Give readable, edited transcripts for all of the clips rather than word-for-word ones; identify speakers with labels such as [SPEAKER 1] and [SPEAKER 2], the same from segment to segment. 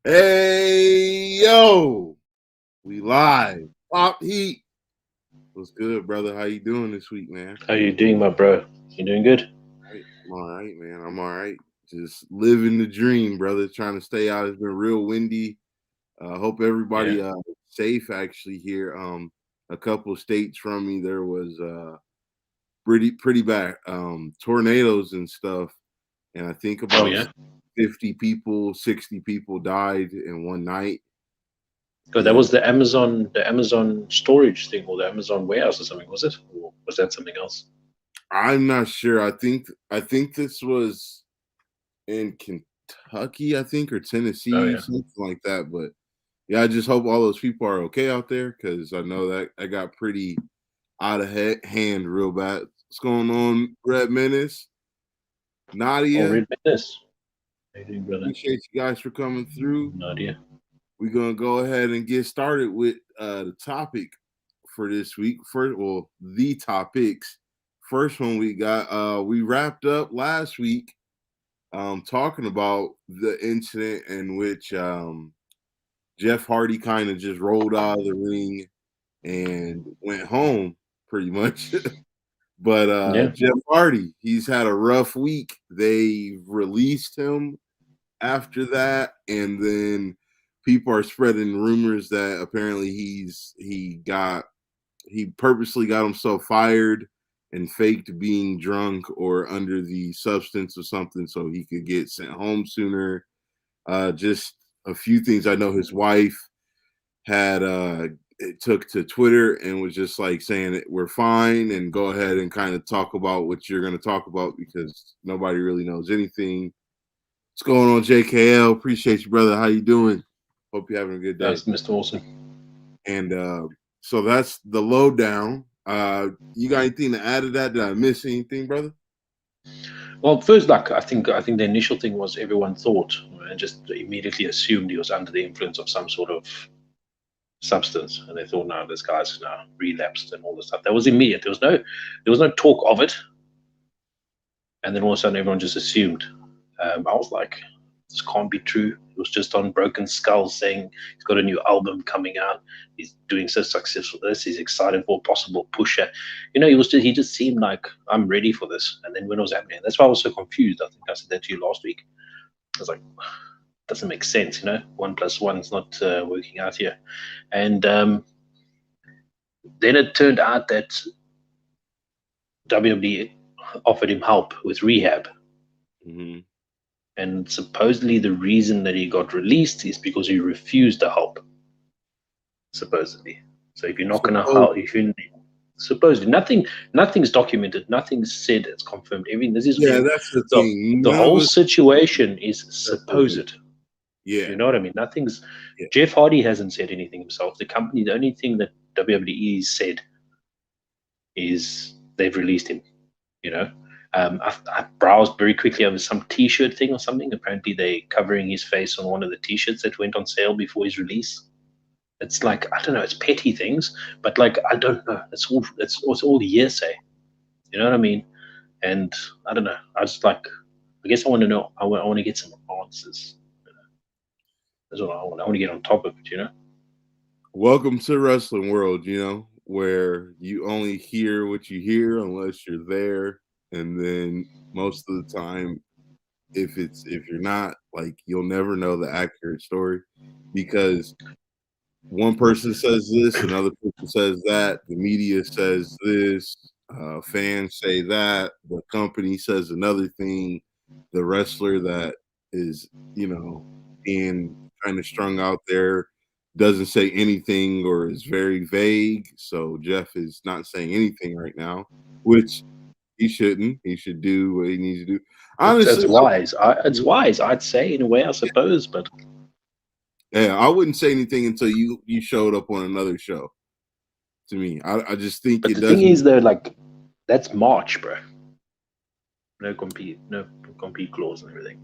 [SPEAKER 1] Hey, yo, we live. Pop Heat. What's good, brother? How you doing this week, man?
[SPEAKER 2] How you doing, my bro? You doing good?
[SPEAKER 1] I'm all right, man. I'm all right. Just living the dream, brother. Trying to stay out. It's been real windy. Hope everybody
[SPEAKER 2] Yeah.
[SPEAKER 1] safe actually here. A couple states from me, there was pretty bad tornadoes and stuff, and I think
[SPEAKER 2] Oh
[SPEAKER 1] about
[SPEAKER 2] yeah.
[SPEAKER 1] 50 people, 60 people died in one night.
[SPEAKER 2] Good. That
[SPEAKER 1] Yeah.
[SPEAKER 2] was the Amazon storage thing or the Amazon warehouse or something, was it? Or was that something else?
[SPEAKER 1] I'm not sure. I think this was in Kentucky, I think, or
[SPEAKER 2] Oh
[SPEAKER 1] Tennessee,
[SPEAKER 2] yeah.
[SPEAKER 1] something like that. But yeah, I just hope all those people are okay out there because I know that I got pretty out of hand real bad. What's going on, Red Menace?
[SPEAKER 2] Oh,
[SPEAKER 1] Nadia,
[SPEAKER 2] Red Menace. How you doing, brother?
[SPEAKER 1] appreciate you guys for coming through.
[SPEAKER 2] No idea.
[SPEAKER 1] We're gonna go ahead and get started with the topic for this week. First, well, the topics. First one we got. We wrapped up last week talking about the incident in which Jeff Hardy kind of just rolled out of the ring and went home pretty much. But
[SPEAKER 2] Yeah.
[SPEAKER 1] Jeff Hardy, he's had a rough week. They released him after that, and then people are spreading rumors that apparently he purposely got himself fired and faked being drunk or under the substance or something so he could get sent home sooner. Just a few things. I know his wife had it took to Twitter and was just like saying that we're fine and go ahead and kind of talk about what you're going to talk about because nobody really knows anything. What's going on, JKL? Appreciate you, brother. How you doing? Hope you're having a good day.
[SPEAKER 2] That's Mr. Awesome.
[SPEAKER 1] And so that's the lowdown. You got anything to add to that? Did I miss anything, brother?
[SPEAKER 2] Well, first, like I think the initial thing was everyone thought and just immediately assumed he was under the influence of some sort of substance, and they thought, no, this guy's now relapsed and all this stuff. That was immediate. There was no talk of it, and then all of a sudden everyone just assumed. I was like, this can't be true. It was just on Broken Skull saying he's got a new album coming out. He's doing so successful. This he's excited for a possible pusher. He just seemed like I'm ready for this. And then when it was happening, that's why I was so confused. I think I said that to you last week. I was like, doesn't make sense. 1+1 is not working out here. And then it turned out that WWE offered him help with rehab.
[SPEAKER 1] Mm-hmm.
[SPEAKER 2] And supposedly the reason that he got released is because he refused the help. Supposedly. So if you're not going to
[SPEAKER 1] Suppose,
[SPEAKER 2] help, if you supposedly nothing's documented, nothing's said, it's confirmed. Everything this is
[SPEAKER 1] yeah, that's the
[SPEAKER 2] the
[SPEAKER 1] thing.
[SPEAKER 2] the
[SPEAKER 1] None of
[SPEAKER 2] whole
[SPEAKER 1] us
[SPEAKER 2] situation is
[SPEAKER 1] supposed.
[SPEAKER 2] supposed.
[SPEAKER 1] Yeah,
[SPEAKER 2] You know what I mean? Nothing's.
[SPEAKER 1] yeah.
[SPEAKER 2] Jeff Hardy hasn't said anything himself. The company, the only thing that WWE said is they've released him. You know, I browsed very quickly over some T-shirt thing or something. Apparently, they covering his face on one of the T-shirts that went on sale before his release. It's like I don't know. It's petty things, but like I don't know. It's all hearsay. You know what I mean? And I don't know. I guess I want to know. I want to get some answers. That's what I want. I want to get on top of it.
[SPEAKER 1] Welcome to wrestling world, where you only hear what you hear unless you're there. And then most of the time, if you're not, like, you'll never know the accurate story because one person says this, another person says that, the media says this, fans say that, the company says another thing, the wrestler that is, being kind of strung out there doesn't say anything or is very vague. So Jeff is not saying anything right now, which he shouldn't. He should do what he needs to do.
[SPEAKER 2] It's
[SPEAKER 1] Honestly,
[SPEAKER 2] wise. It's wise, I'd say, in a way, I suppose. But
[SPEAKER 1] yeah, I wouldn't say anything until you showed up on another show. To me, I just think
[SPEAKER 2] but
[SPEAKER 1] it
[SPEAKER 2] the thing
[SPEAKER 1] doesn't.
[SPEAKER 2] is, though, like that's March, bro. No compete clause and everything.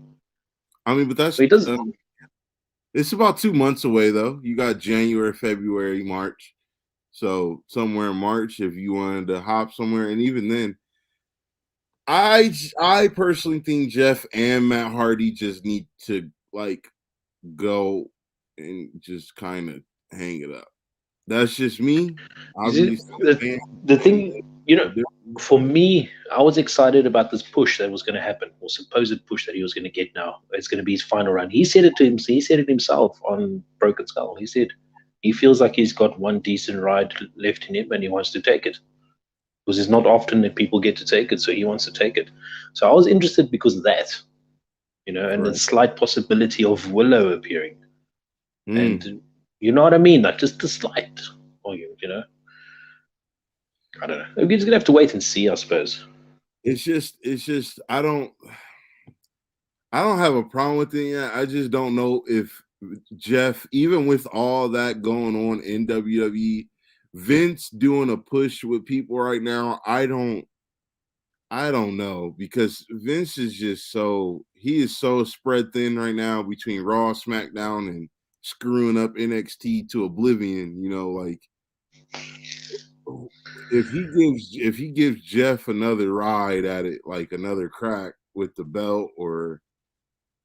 [SPEAKER 1] I mean, but
[SPEAKER 2] But it does.
[SPEAKER 1] it's about 2 months away though. You got January, February, March. So somewhere in March, if you wanted to hop somewhere, and even then, I personally think Jeff and Matt Hardy just need to, like, go and just kind of hang it up. That's just me.
[SPEAKER 2] You see,
[SPEAKER 1] Obviously,
[SPEAKER 2] the
[SPEAKER 1] fans
[SPEAKER 2] the
[SPEAKER 1] may
[SPEAKER 2] thing, you know,
[SPEAKER 1] have a different
[SPEAKER 2] for me, I was excited about this push that was going to happen, or supposed push that he was going to get. Now it's going to be his final run. He said it to him. He said it himself on Broken Skull. He said he feels like he's got one decent ride left in him, and he wants to take it because it's not often that people get to take it. So he wants to take it. So I was interested because of that, and the
[SPEAKER 1] right.
[SPEAKER 2] slight possibility of Willow appearing,
[SPEAKER 1] Mm.
[SPEAKER 2] and you know what I mean, like just the slight, or I don't know. We're just gonna have to wait and see, I suppose.
[SPEAKER 1] It's just I don't have a problem with it yet. I just don't know if Jeff, even with all that going on in WWE, Vince doing a push with people right now, I don't know, because Vince is just he is so spread thin right now between Raw, SmackDown, and screwing up NXT to oblivion. Like, if he gives Jeff another ride at it, like another crack with the belt, or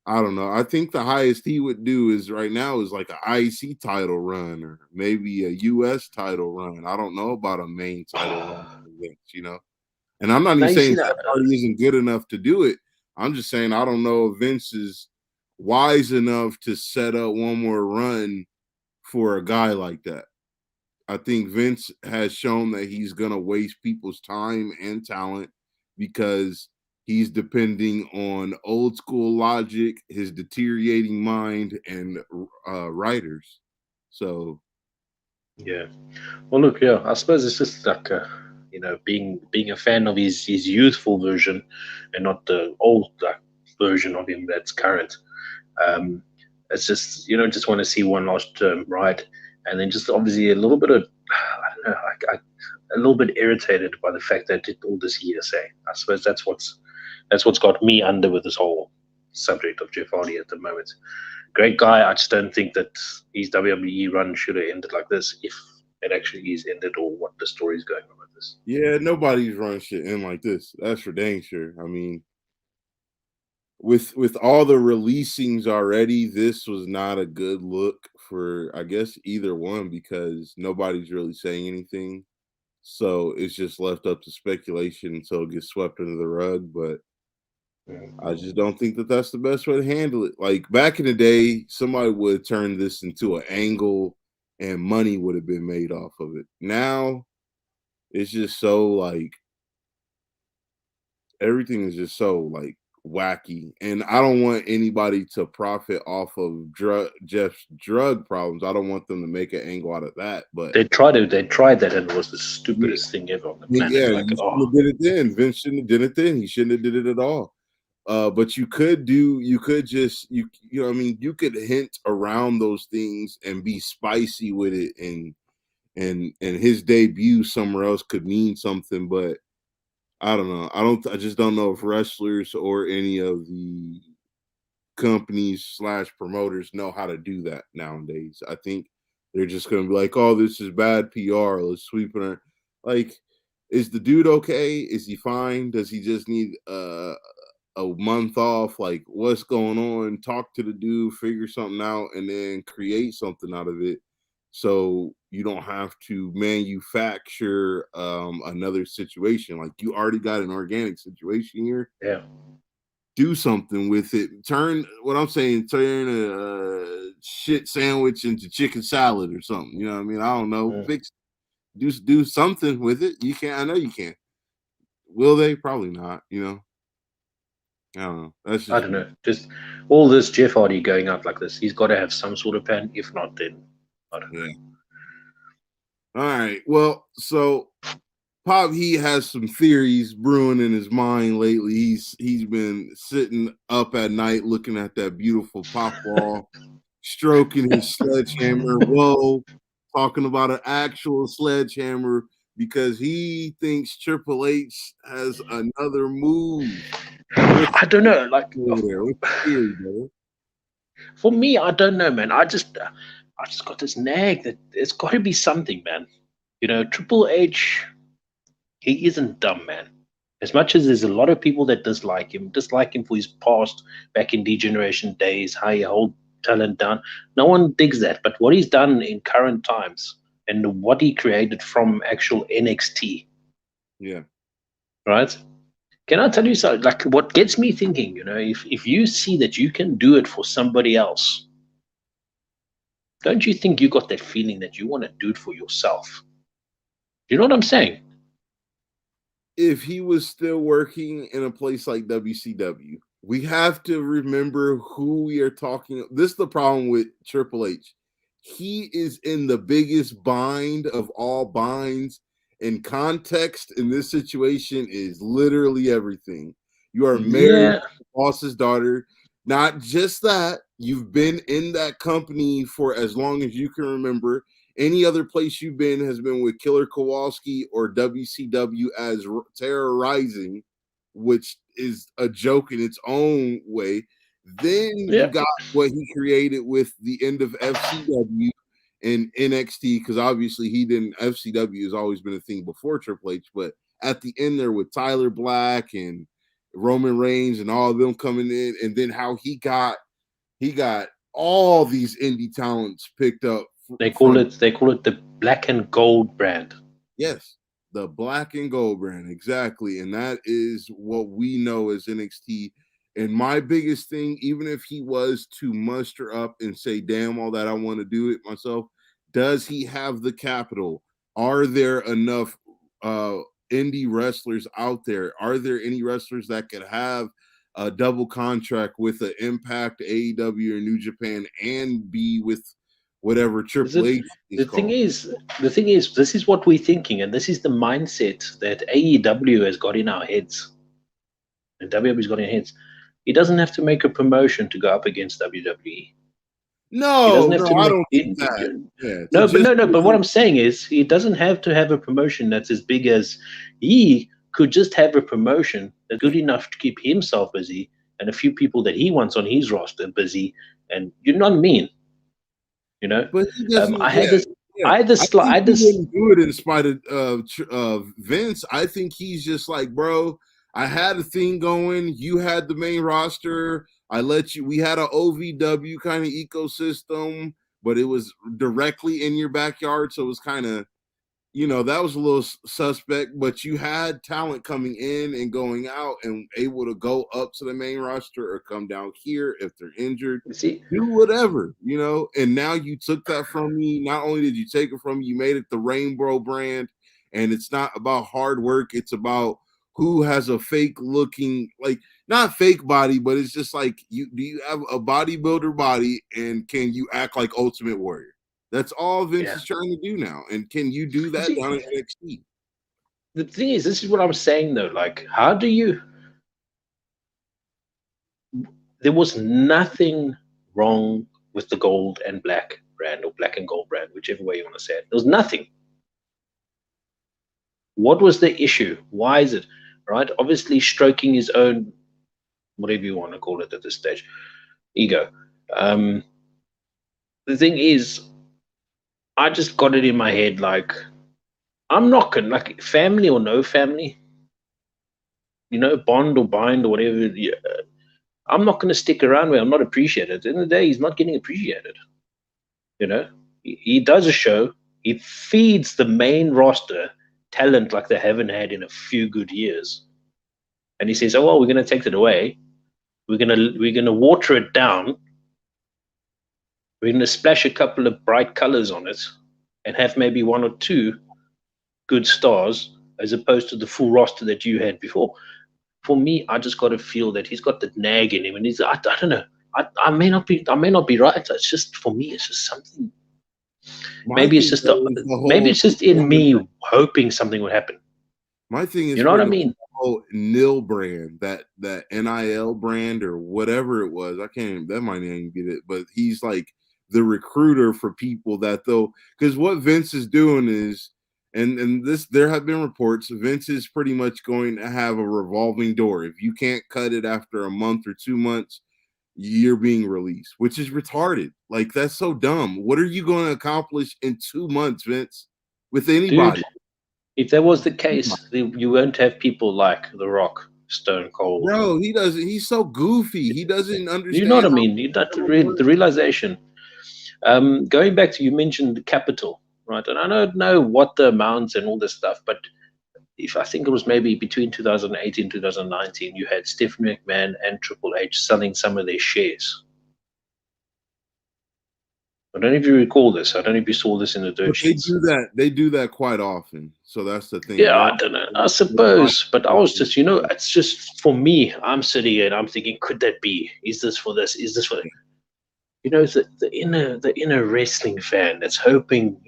[SPEAKER 1] I don't know. I think the highest he would do is right now is like an IC title run, or maybe a US title run. I don't know about a main title run for Vince. And I'm not
[SPEAKER 2] Now
[SPEAKER 1] even
[SPEAKER 2] you see
[SPEAKER 1] saying
[SPEAKER 2] that.
[SPEAKER 1] Jeff Hardy isn't good enough to do it. I'm just saying I don't know if Vince is wise enough to set up one more run for a guy like that. I think Vince has shown that he's going to waste people's time and talent because he's depending on old school logic, his deteriorating mind, and writers. So,
[SPEAKER 2] Yeah. Well, look, yeah. I suppose it's just like being a fan of his youthful version, and not the old version of him that's current. Um, it's just just want to see one last ride, and then just obviously a little bit of I don't know, a little bit irritated by the fact that it did all this hearsay. I suppose that's what's got me under with this whole subject of Jeff Hardy at the moment. Great guy. I just don't think that his WWE run should have ended like this, if it actually is ended, or what the story is going on with this.
[SPEAKER 1] yeah, nobody's run shit in like this. That's for dang sure. I mean, with all the releasings already, this was not a good look for, I guess, either one, because nobody's really saying anything. So it's just left up to speculation until it gets swept under the rug. But I just don't think that that's the best way to handle it. Like back in the day, somebody would have turned this into an angle and money would have been made off of it. Now it's just so like everything is just so like wacky, and I don't want anybody to profit off of Jeff's drug problems. I don't want them to make an angle out of that. But
[SPEAKER 2] They tried that, and it was the
[SPEAKER 1] yeah,
[SPEAKER 2] stupidest thing ever on the
[SPEAKER 1] yeah,
[SPEAKER 2] planet. Like,
[SPEAKER 1] you
[SPEAKER 2] oh,
[SPEAKER 1] shouldn't have did it then. Vince shouldn't have did it then. He shouldn't have did it at all. But you I mean, you could hint around those things and be spicy with it, and his debut somewhere else could mean something. But I don't know. I just don't know if wrestlers or any of the companies slash promoters know how to do that nowadays. I think they're just gonna be like, "Oh, this is bad PR. Let's sweep it." Like, is the dude okay? Is he fine? Does he just need a month off? Like, what's going on? Talk to the dude, figure something out, and then create something out of it. So you don't have to manufacture another situation. Like, you already got an organic situation here.
[SPEAKER 2] yeah.
[SPEAKER 1] Do something with it. Turn what I'm saying. Turn a shit sandwich into chicken salad or something. You know what I mean? I don't know.
[SPEAKER 2] Mm.
[SPEAKER 1] Do something with it. You can. I know you can. Will they? Probably not. I don't know. That's
[SPEAKER 2] I
[SPEAKER 1] just
[SPEAKER 2] don't
[SPEAKER 1] me.
[SPEAKER 2] know. Just all this Jeff Hardy going out like this, he's got to have some sort of plan. If not, then I don't
[SPEAKER 1] Yeah.
[SPEAKER 2] know.
[SPEAKER 1] All right. Well, so Pop he has some theories brewing in his mind lately. He's been sitting up at night looking at that beautiful pop wall, stroking his sledgehammer. Whoa, talking about an actual sledgehammer because he thinks Triple H has another move. What's
[SPEAKER 2] I don't know. Like,
[SPEAKER 1] over there? What's the theory, brother?
[SPEAKER 2] for me, I don't know, man. I just got this nag that it's got to be something, man. Triple H, he isn't dumb, man. As much as there's a lot of people that dislike him for his past back in Degeneration days, how he held talent down. No one digs that. But what he's done in current times and what he created from actual NXT,
[SPEAKER 1] Yeah.
[SPEAKER 2] right? Can I tell you something? Like, what gets me thinking, if you see that you can do it for somebody else, don't you think you got that feeling that you want to do it for yourself? You know what I'm saying?
[SPEAKER 1] If he was still working in a place like WCW, we have to remember who we are talking. This is the problem with Triple H. He is in the biggest bind of all binds, and context in this situation is literally everything. You are married
[SPEAKER 2] Yeah.
[SPEAKER 1] to the boss's daughter. Not just that, you've been in that company for as long as you can remember. Any other place you've been has been with Killer Kowalski or WCW as Terror Rising, which is a joke in its own way. Then you
[SPEAKER 2] Yeah.
[SPEAKER 1] got what he created with the end of FCW and NXT, because obviously he didn't. FCW has always been a thing before Triple H, but at the end there with Tyler Black and Roman Reigns and all of them coming in, and then how he got all these indie talents picked up from
[SPEAKER 2] They call it the black and gold brand.
[SPEAKER 1] yes, the black and gold brand, exactly. And that is what we know as NXT. And my biggest thing, even if he was to muster up and say, damn, all that, I want to do it myself, does he have the capital? Are there enough uh indie wrestlers out there? Are there any wrestlers that could have a double contract with an Impact, AEW, or New Japan and be with whatever
[SPEAKER 2] Is
[SPEAKER 1] Triple
[SPEAKER 2] it
[SPEAKER 1] H is
[SPEAKER 2] the thing
[SPEAKER 1] called?
[SPEAKER 2] is the thing is this is what we're thinking, and this is the mindset that AEW has got in our heads, and WWE's got in our heads. He doesn't have to make a promotion to go up against WWE. He doesn't
[SPEAKER 1] No,
[SPEAKER 2] have
[SPEAKER 1] no,
[SPEAKER 2] to
[SPEAKER 1] I
[SPEAKER 2] make
[SPEAKER 1] don't think that. Yeah, to
[SPEAKER 2] no, but
[SPEAKER 1] just
[SPEAKER 2] no, no. But what I'm saying is, he doesn't have to have a promotion that's as big as he could just have a promotion that's good enough to keep himself busy and a few people that he wants on his roster busy. And you know what I mean? You know,
[SPEAKER 1] but he doesn't.
[SPEAKER 2] I had
[SPEAKER 1] Yeah,
[SPEAKER 2] this,
[SPEAKER 1] yeah.
[SPEAKER 2] I had this,
[SPEAKER 1] I
[SPEAKER 2] I
[SPEAKER 1] think
[SPEAKER 2] had
[SPEAKER 1] he
[SPEAKER 2] this.
[SPEAKER 1] wouldn't do it in spite of Vince. I think he's just like, bro, I had a thing going. You had the main roster. I let you. We had an OVW kind of ecosystem, but it was directly in your backyard, so it was kind of, that was a little suspect, but you had talent coming in and going out and able to go up to the main roster or come down here if they're injured,
[SPEAKER 2] See,
[SPEAKER 1] do whatever. And now you took that from me. Not only did you take it from me, you made it the Rainbow brand. And it's not about hard work, it's about who has a fake looking, like, not fake body, but it's just like, do you have a bodybuilder body and can you act like Ultimate Warrior? That's all Vince
[SPEAKER 2] yeah.
[SPEAKER 1] is trying to do now. And can you do
[SPEAKER 2] You
[SPEAKER 1] that
[SPEAKER 2] see,
[SPEAKER 1] down at NXT?
[SPEAKER 2] the thing is, this is what I'm saying though. Like, how do you? There was nothing wrong with the gold and black brand or black and gold brand, whichever way you want to say it. There was nothing. What was the issue? Why is it? Right? Obviously, stroking his own, whatever you want to call it at this stage, ego. Um, the thing is, I just got it in my head like, I'm not gonna, like, family or no family, bond or bind or whatever. Yeah, I'm not gonna stick around where I'm not appreciated. At the end of the day, he's not getting appreciated. He does a show, he feeds the main roster talent like they haven't had in a few good years, and he says, "Oh well, we're gonna take it away. We're gonna water it down. We're gonna splash a couple of bright colors on it, and have maybe one or two good stars as opposed to the full roster that you had before." For me, I just got to feel that he's got that nag in him, and I don't know. I may not be right. It's just for me. It's just something.
[SPEAKER 1] My
[SPEAKER 2] Maybe it's
[SPEAKER 1] thing
[SPEAKER 2] just
[SPEAKER 1] though is the
[SPEAKER 2] maybe
[SPEAKER 1] whole
[SPEAKER 2] it's just in me hoping something would happen.
[SPEAKER 1] my thing is
[SPEAKER 2] You know
[SPEAKER 1] for
[SPEAKER 2] what I
[SPEAKER 1] the
[SPEAKER 2] mean?
[SPEAKER 1] whole NIL brand, that NIL brand or whatever it was. I can't, that might not even get it, but he's like the recruiter for people that though, because what Vince is doing is, and this, there have been reports Vince is pretty much going to have a revolving door. If you can't cut it after a month or 2 months, you're being released, which is retarded. Like, that's so dumb. What are you going to accomplish in 2 months, Vince, with
[SPEAKER 2] Dude,
[SPEAKER 1] anybody?
[SPEAKER 2] if that was the case, you won't have people like The Rock Stone Cold.
[SPEAKER 1] Bro, he doesn't. He's so goofy. He doesn't
[SPEAKER 2] You know what
[SPEAKER 1] understand
[SPEAKER 2] I
[SPEAKER 1] how
[SPEAKER 2] mean? The realization. Going back to, you mentioned the capital, right? And I don't know what the amounts and all this stuff, but if I think it was maybe between 2018 and 2019, you had Stephanie McMahon and Triple H selling some of their shares. I don't know if you recall this. I don't know if you saw this in the dirt
[SPEAKER 1] But they
[SPEAKER 2] sheets.
[SPEAKER 1] do that. They do that quite often. So that's the thing.
[SPEAKER 2] Yeah,
[SPEAKER 1] They're
[SPEAKER 2] I don't know. I suppose, but I was just, it's just for me. I'm sitting here and I'm thinking, could that be? Is this for this? Is this for that? The inner wrestling fan that's hoping,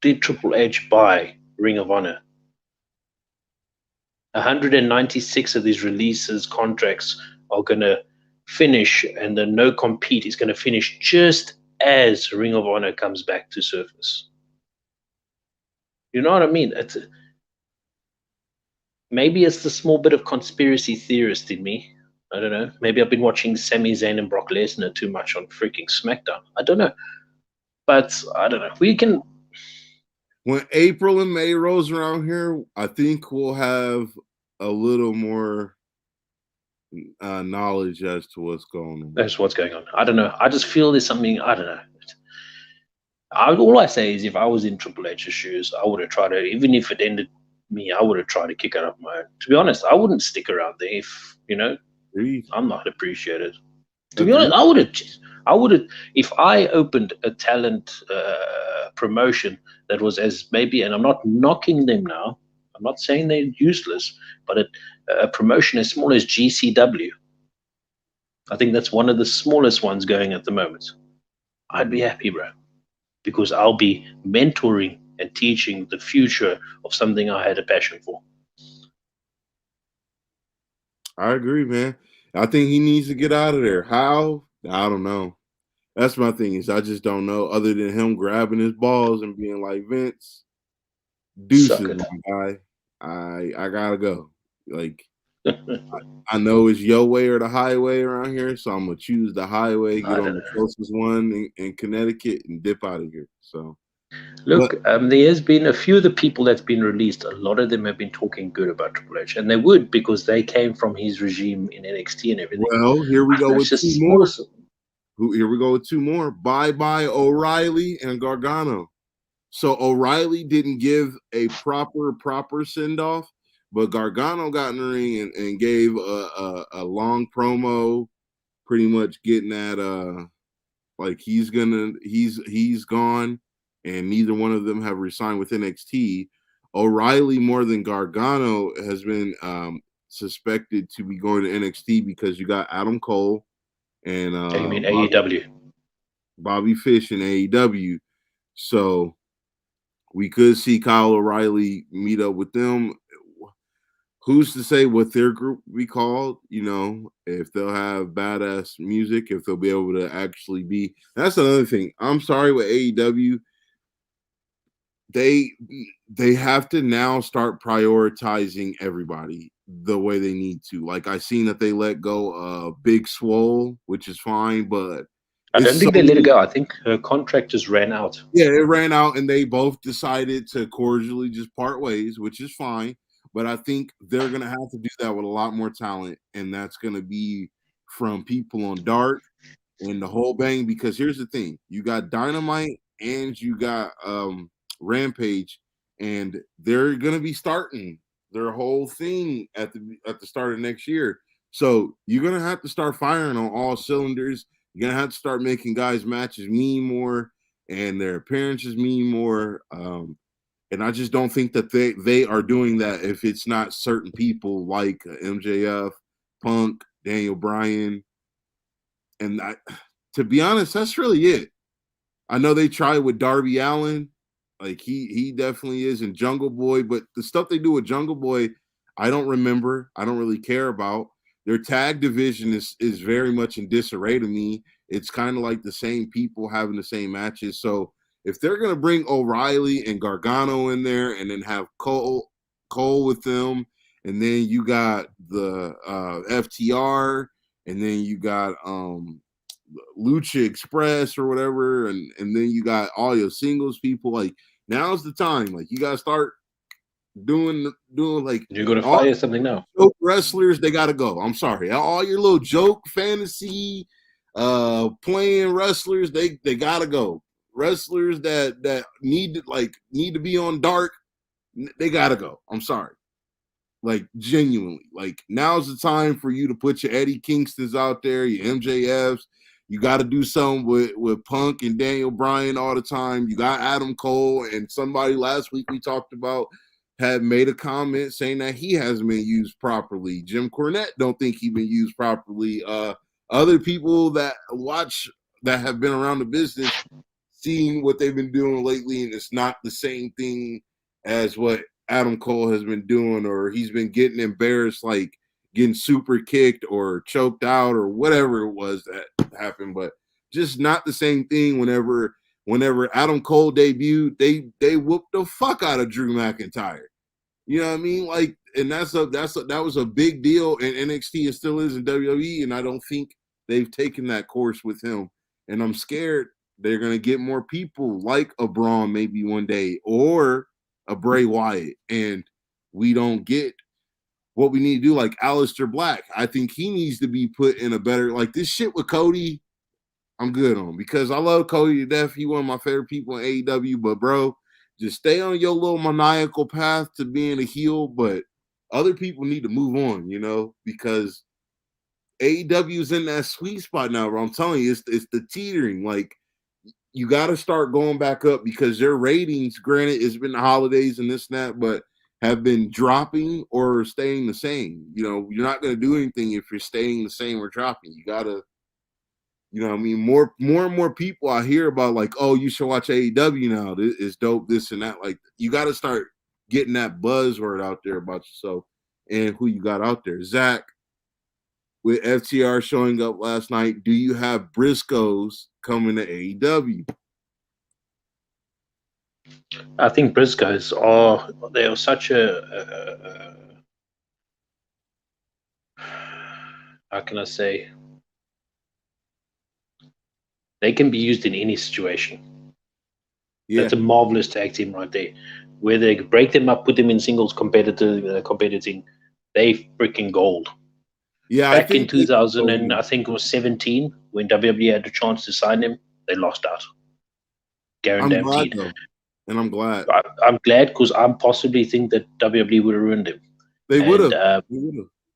[SPEAKER 2] did Triple H buy Ring of Honor? 196 of these releases contracts are gonna finish, and the no compete is gonna finish just as Ring of Honor comes back to surface. You know what I mean? Maybe it's the small bit of conspiracy theorist in me. I don't know. Maybe I've been watching Sami Zayn and Brock Lesnar too much on freaking SmackDown. I don't know. But I don't know. We can.
[SPEAKER 1] when April and May rolls around here, I think we'll have a little more knowledge as to what's going on.
[SPEAKER 2] That's what's going on. I don't know. I just feel there's something. I don't know. All I say is, if I was in Triple H's shoes, I would have tried to, even if it ended me, I would have tried to kick it up my own. To be honest, I wouldn't stick around there if,
[SPEAKER 1] Agreed.
[SPEAKER 2] I'm not appreciated. To be honest,
[SPEAKER 1] Agreed.
[SPEAKER 2] I would have, if I opened a talent promotion that was as maybe, and I'm not knocking them now, I'm not saying they're useless, but a promotion as small as GCW, I think that's one of the smallest ones going at the moment. I'd be happy, bro, because I'll be mentoring and teaching the future of something I had a passion for.
[SPEAKER 1] I agree, man. I think he needs to get out of there. How? I don't know. That's my thing, is I just don't know, other than him grabbing his balls and being like, Vince,
[SPEAKER 2] Suck
[SPEAKER 1] deuces,
[SPEAKER 2] it.
[SPEAKER 1] my guy. I gotta go. Like, I know it's your way or the highway around here, so I'm gonna choose the highway, get
[SPEAKER 2] I
[SPEAKER 1] on
[SPEAKER 2] don't
[SPEAKER 1] the
[SPEAKER 2] know.
[SPEAKER 1] closest one in Connecticut, and dip out of here. So, but
[SPEAKER 2] Look, there has been a few of the people that's been released. A lot of them have been talking good about Triple H, and they would, because they came from his regime in NXT and everything.
[SPEAKER 1] well, here we
[SPEAKER 2] I don't
[SPEAKER 1] go
[SPEAKER 2] know, it's
[SPEAKER 1] with two
[SPEAKER 2] just
[SPEAKER 1] more.
[SPEAKER 2] small.
[SPEAKER 1] Here we go with two more. Bye bye O'Reilly and Gargano. So O'Reilly didn't give a proper send off, but Gargano got in the ring and gave a long promo, pretty much getting at like he's gone, and neither one of them have resigned with NXT. O'Reilly, more than Gargano, has been suspected to be going to NXT because you got Adam Cole and
[SPEAKER 2] You mean AEW?
[SPEAKER 1] Bobby Fish in AEW. So we could see Kyle O'Reilly meet up with them. Who's to say what their group be called? If they'll have badass music, if they'll be able to actually be. That's another thing. I'm sorry with AEW. They they have to now start prioritizing everybody the way they need to. Like, I seen that they let go of Big Swole, which is fine, but
[SPEAKER 2] I
[SPEAKER 1] it's
[SPEAKER 2] don't
[SPEAKER 1] so
[SPEAKER 2] think they let her go. I think her contract just ran out.
[SPEAKER 1] yeah, it ran out and they both decided to cordially just part ways, which is fine. But I think they're going to have to do that with a lot more talent. And that's going to be from people on Dark and the whole bang. Because here's the thing, you got Dynamite and you got Rampage, and they're going to be starting their whole thing at the start of next year. So you're going to have to start firing on all cylinders. You're going to have to start making guys' matches mean more and their appearances mean more. And I just don't think that they are doing that if it's not certain people like MJF, Punk, Daniel Bryan. And to be honest, that's really it. I know they tried with Darby Allin. Like, he definitely is, in Jungle Boy, but the stuff they do with Jungle Boy, I don't remember. I don't really care about. Their tag division is very much in disarray to me. It's kind of like the same people having the same matches. So if they're gonna bring O'Reilly and Gargano in there, and then have Cole with them, and then you got the FTR, and then you got Lucha Express or whatever, and then you got all your singles people. Like, now's the time. Like, you gotta start doing like
[SPEAKER 2] You're gonna
[SPEAKER 1] all
[SPEAKER 2] fire something now.
[SPEAKER 1] joke wrestlers, they gotta go. I'm sorry. All your little joke fantasy playing wrestlers, they gotta go. Wrestlers that need to be on dark, they gotta go. I'm sorry. Like genuinely, like now's the time for you to put your Eddie Kingstons out there, your MJFs. You got to do something with Punk and Daniel Bryan all the time. You got Adam Cole, and somebody last week we talked about had made a comment saying that he hasn't been used properly. Jim Cornette don't think he's been used properly. Other people that watch that have been around the business, seeing what they've been doing lately, and it's not the same thing as what Adam Cole has been doing, or he's been getting embarrassed, like getting super kicked or choked out or whatever it was that happened, but just not the same thing. Whenever Adam Cole debuted, they whooped the fuck out of Drew McIntyre. You know what I mean? Like, and that was a big deal in NXT. It still is in WWE, and I don't think they've taken that course with him. And I'm scared they're gonna get more people like a Braun maybe one day, or a Bray Wyatt, and we don't get what we need to do. Like Aleister Black, I think he needs to be put in a better, like this shit with Cody. I'm good on, because I love Cody to death. He one of my favorite people in AEW, but bro, just stay on your little maniacal path to being a heel. But other people need to move on, because AEW is in that sweet spot now, bro. I'm telling you, it's the teetering. Like, you got to start going back up, because their ratings, granted, it's been the holidays and this and that, but have been dropping or staying the same. You're not going to do anything if you're staying the same or dropping. You got to, what I mean? More and more people I hear about, like, oh, you should watch AEW now. This is dope, this and that. Like, you got to start getting that buzzword out there about yourself and who you got out there. Zach, with FTR showing up last night, do you have Briscoes coming to AEW?
[SPEAKER 2] I think Briscoes they are such a how can I say, they can be used in any situation.
[SPEAKER 1] Yeah.
[SPEAKER 2] That's a marvelous tag team right there. Where they break them up, put them in singles competing, they freaking gold.
[SPEAKER 1] Yeah,
[SPEAKER 2] Back in 2000 and I think it was 17, when WWE had a chance to sign him, they lost out. Guaranteed.
[SPEAKER 1] I'm glad though, and I'm glad.
[SPEAKER 2] I'm glad, because I possibly think that WWE would have ruined him.
[SPEAKER 1] They would have.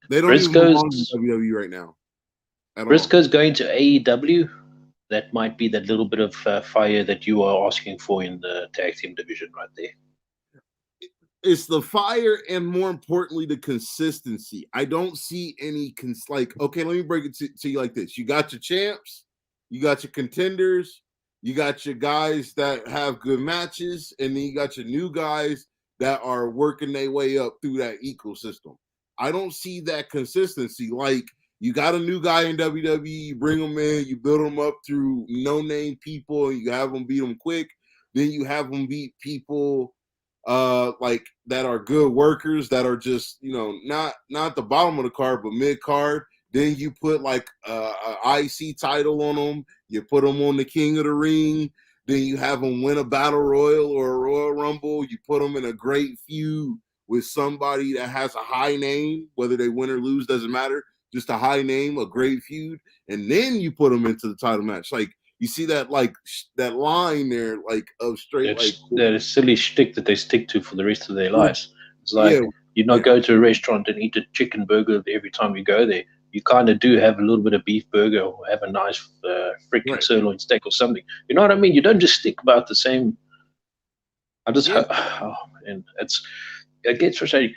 [SPEAKER 1] They don't even belong in WWE right now.
[SPEAKER 2] Briscoe's going to AEW. That might be that little bit of fire that you are asking for in the tag team division right there.
[SPEAKER 1] It's the fire, and more importantly, the consistency. I don't see any okay, let me break it to you like this. You got your champs, you got your contenders, you got your guys that have good matches, and then you got your new guys that are working their way up through that ecosystem. I don't see that consistency. Like, you got a new guy in WWE, you bring them in, you build them up through no-name people, and you have them beat them quick. Then you have them beat people like that are good workers, that are just, not the bottom of the card, but mid card. Then you put like a IC title on them. You put them on the King of the Ring. Then you have them win a Battle Royal or a Royal Rumble. You put them in a great feud with somebody that has a high name, whether they win or lose, doesn't matter. Just a high name, a great feud. And then you put them into the title match. Like, you see that, like, that line there, like, of straight,
[SPEAKER 2] that is silly shtick that they stick to for the rest of their lives. It's like, you not go to a restaurant and eat a chicken burger every time you go there. You kind of do have a little bit of beef burger, or have a nice freaking sirloin steak or something. You know what I mean? You don't just stick about the same. I just and it gets frustrating.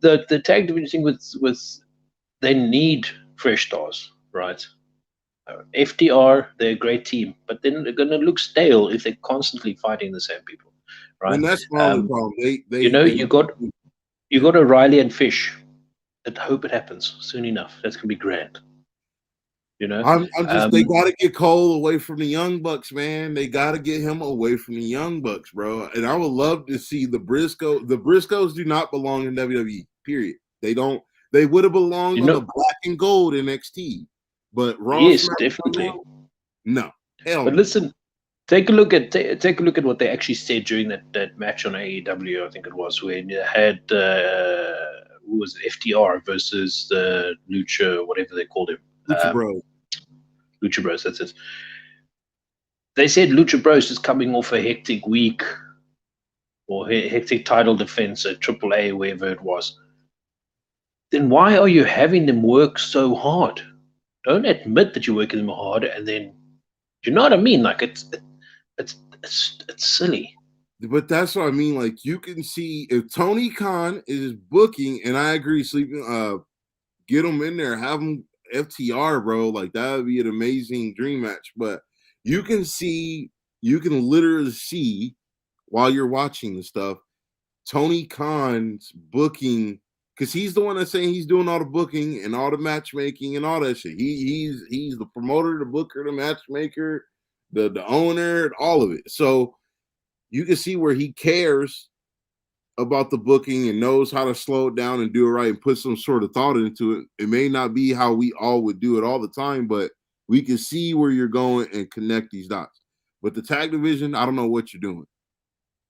[SPEAKER 2] The tag division thing with they need fresh stars, right? FTR, they're a great team, but then they're going to look stale if they're constantly fighting the same people, right?
[SPEAKER 1] And that's the problem.
[SPEAKER 2] You got O'Reilly and Fish. I hope it happens soon enough. That's going to be grand.
[SPEAKER 1] I'm just, they got to get Cole away from the Young Bucks, man. They got to get him away from the Young Bucks, bro. And I would love to see the Briscoes. The Briscoes do not belong in WWE, period. They don't. They would have belonged on the black and gold NXT. But Raw,
[SPEAKER 2] yes, definitely.
[SPEAKER 1] No. Hell
[SPEAKER 2] but listen, Take a look at what they actually said during that match on AEW. I think it was when you had who was it, FTR versus the Lucha, whatever they called him,
[SPEAKER 1] Lucha Bros.
[SPEAKER 2] Lucha Bros. That's it. They said Lucha Bros is coming off a hectic week or hectic title defense at AAA, wherever it was. Then why are you having them work so hard? Don't admit that you're working them hard, and then you know what I mean. Like it's silly.
[SPEAKER 1] But that's what I mean. Like you can see if Tony Khan is booking, and I agree, get them in there, have them FTR, bro. Like that would be an amazing dream match. But you can literally see while you're watching the stuff, Tony Khan's booking, because he's the one that's saying he's doing all the booking and all the matchmaking and all that shit. He's the promoter, the booker, the matchmaker, the owner, all of it. So you can see where he cares about the booking and knows how to slow it down and do it right and put some sort of thought into it. It may not be how we all would do it all the time, but we can see where you're going and connect these dots. But the tag division, I don't know what you're doing.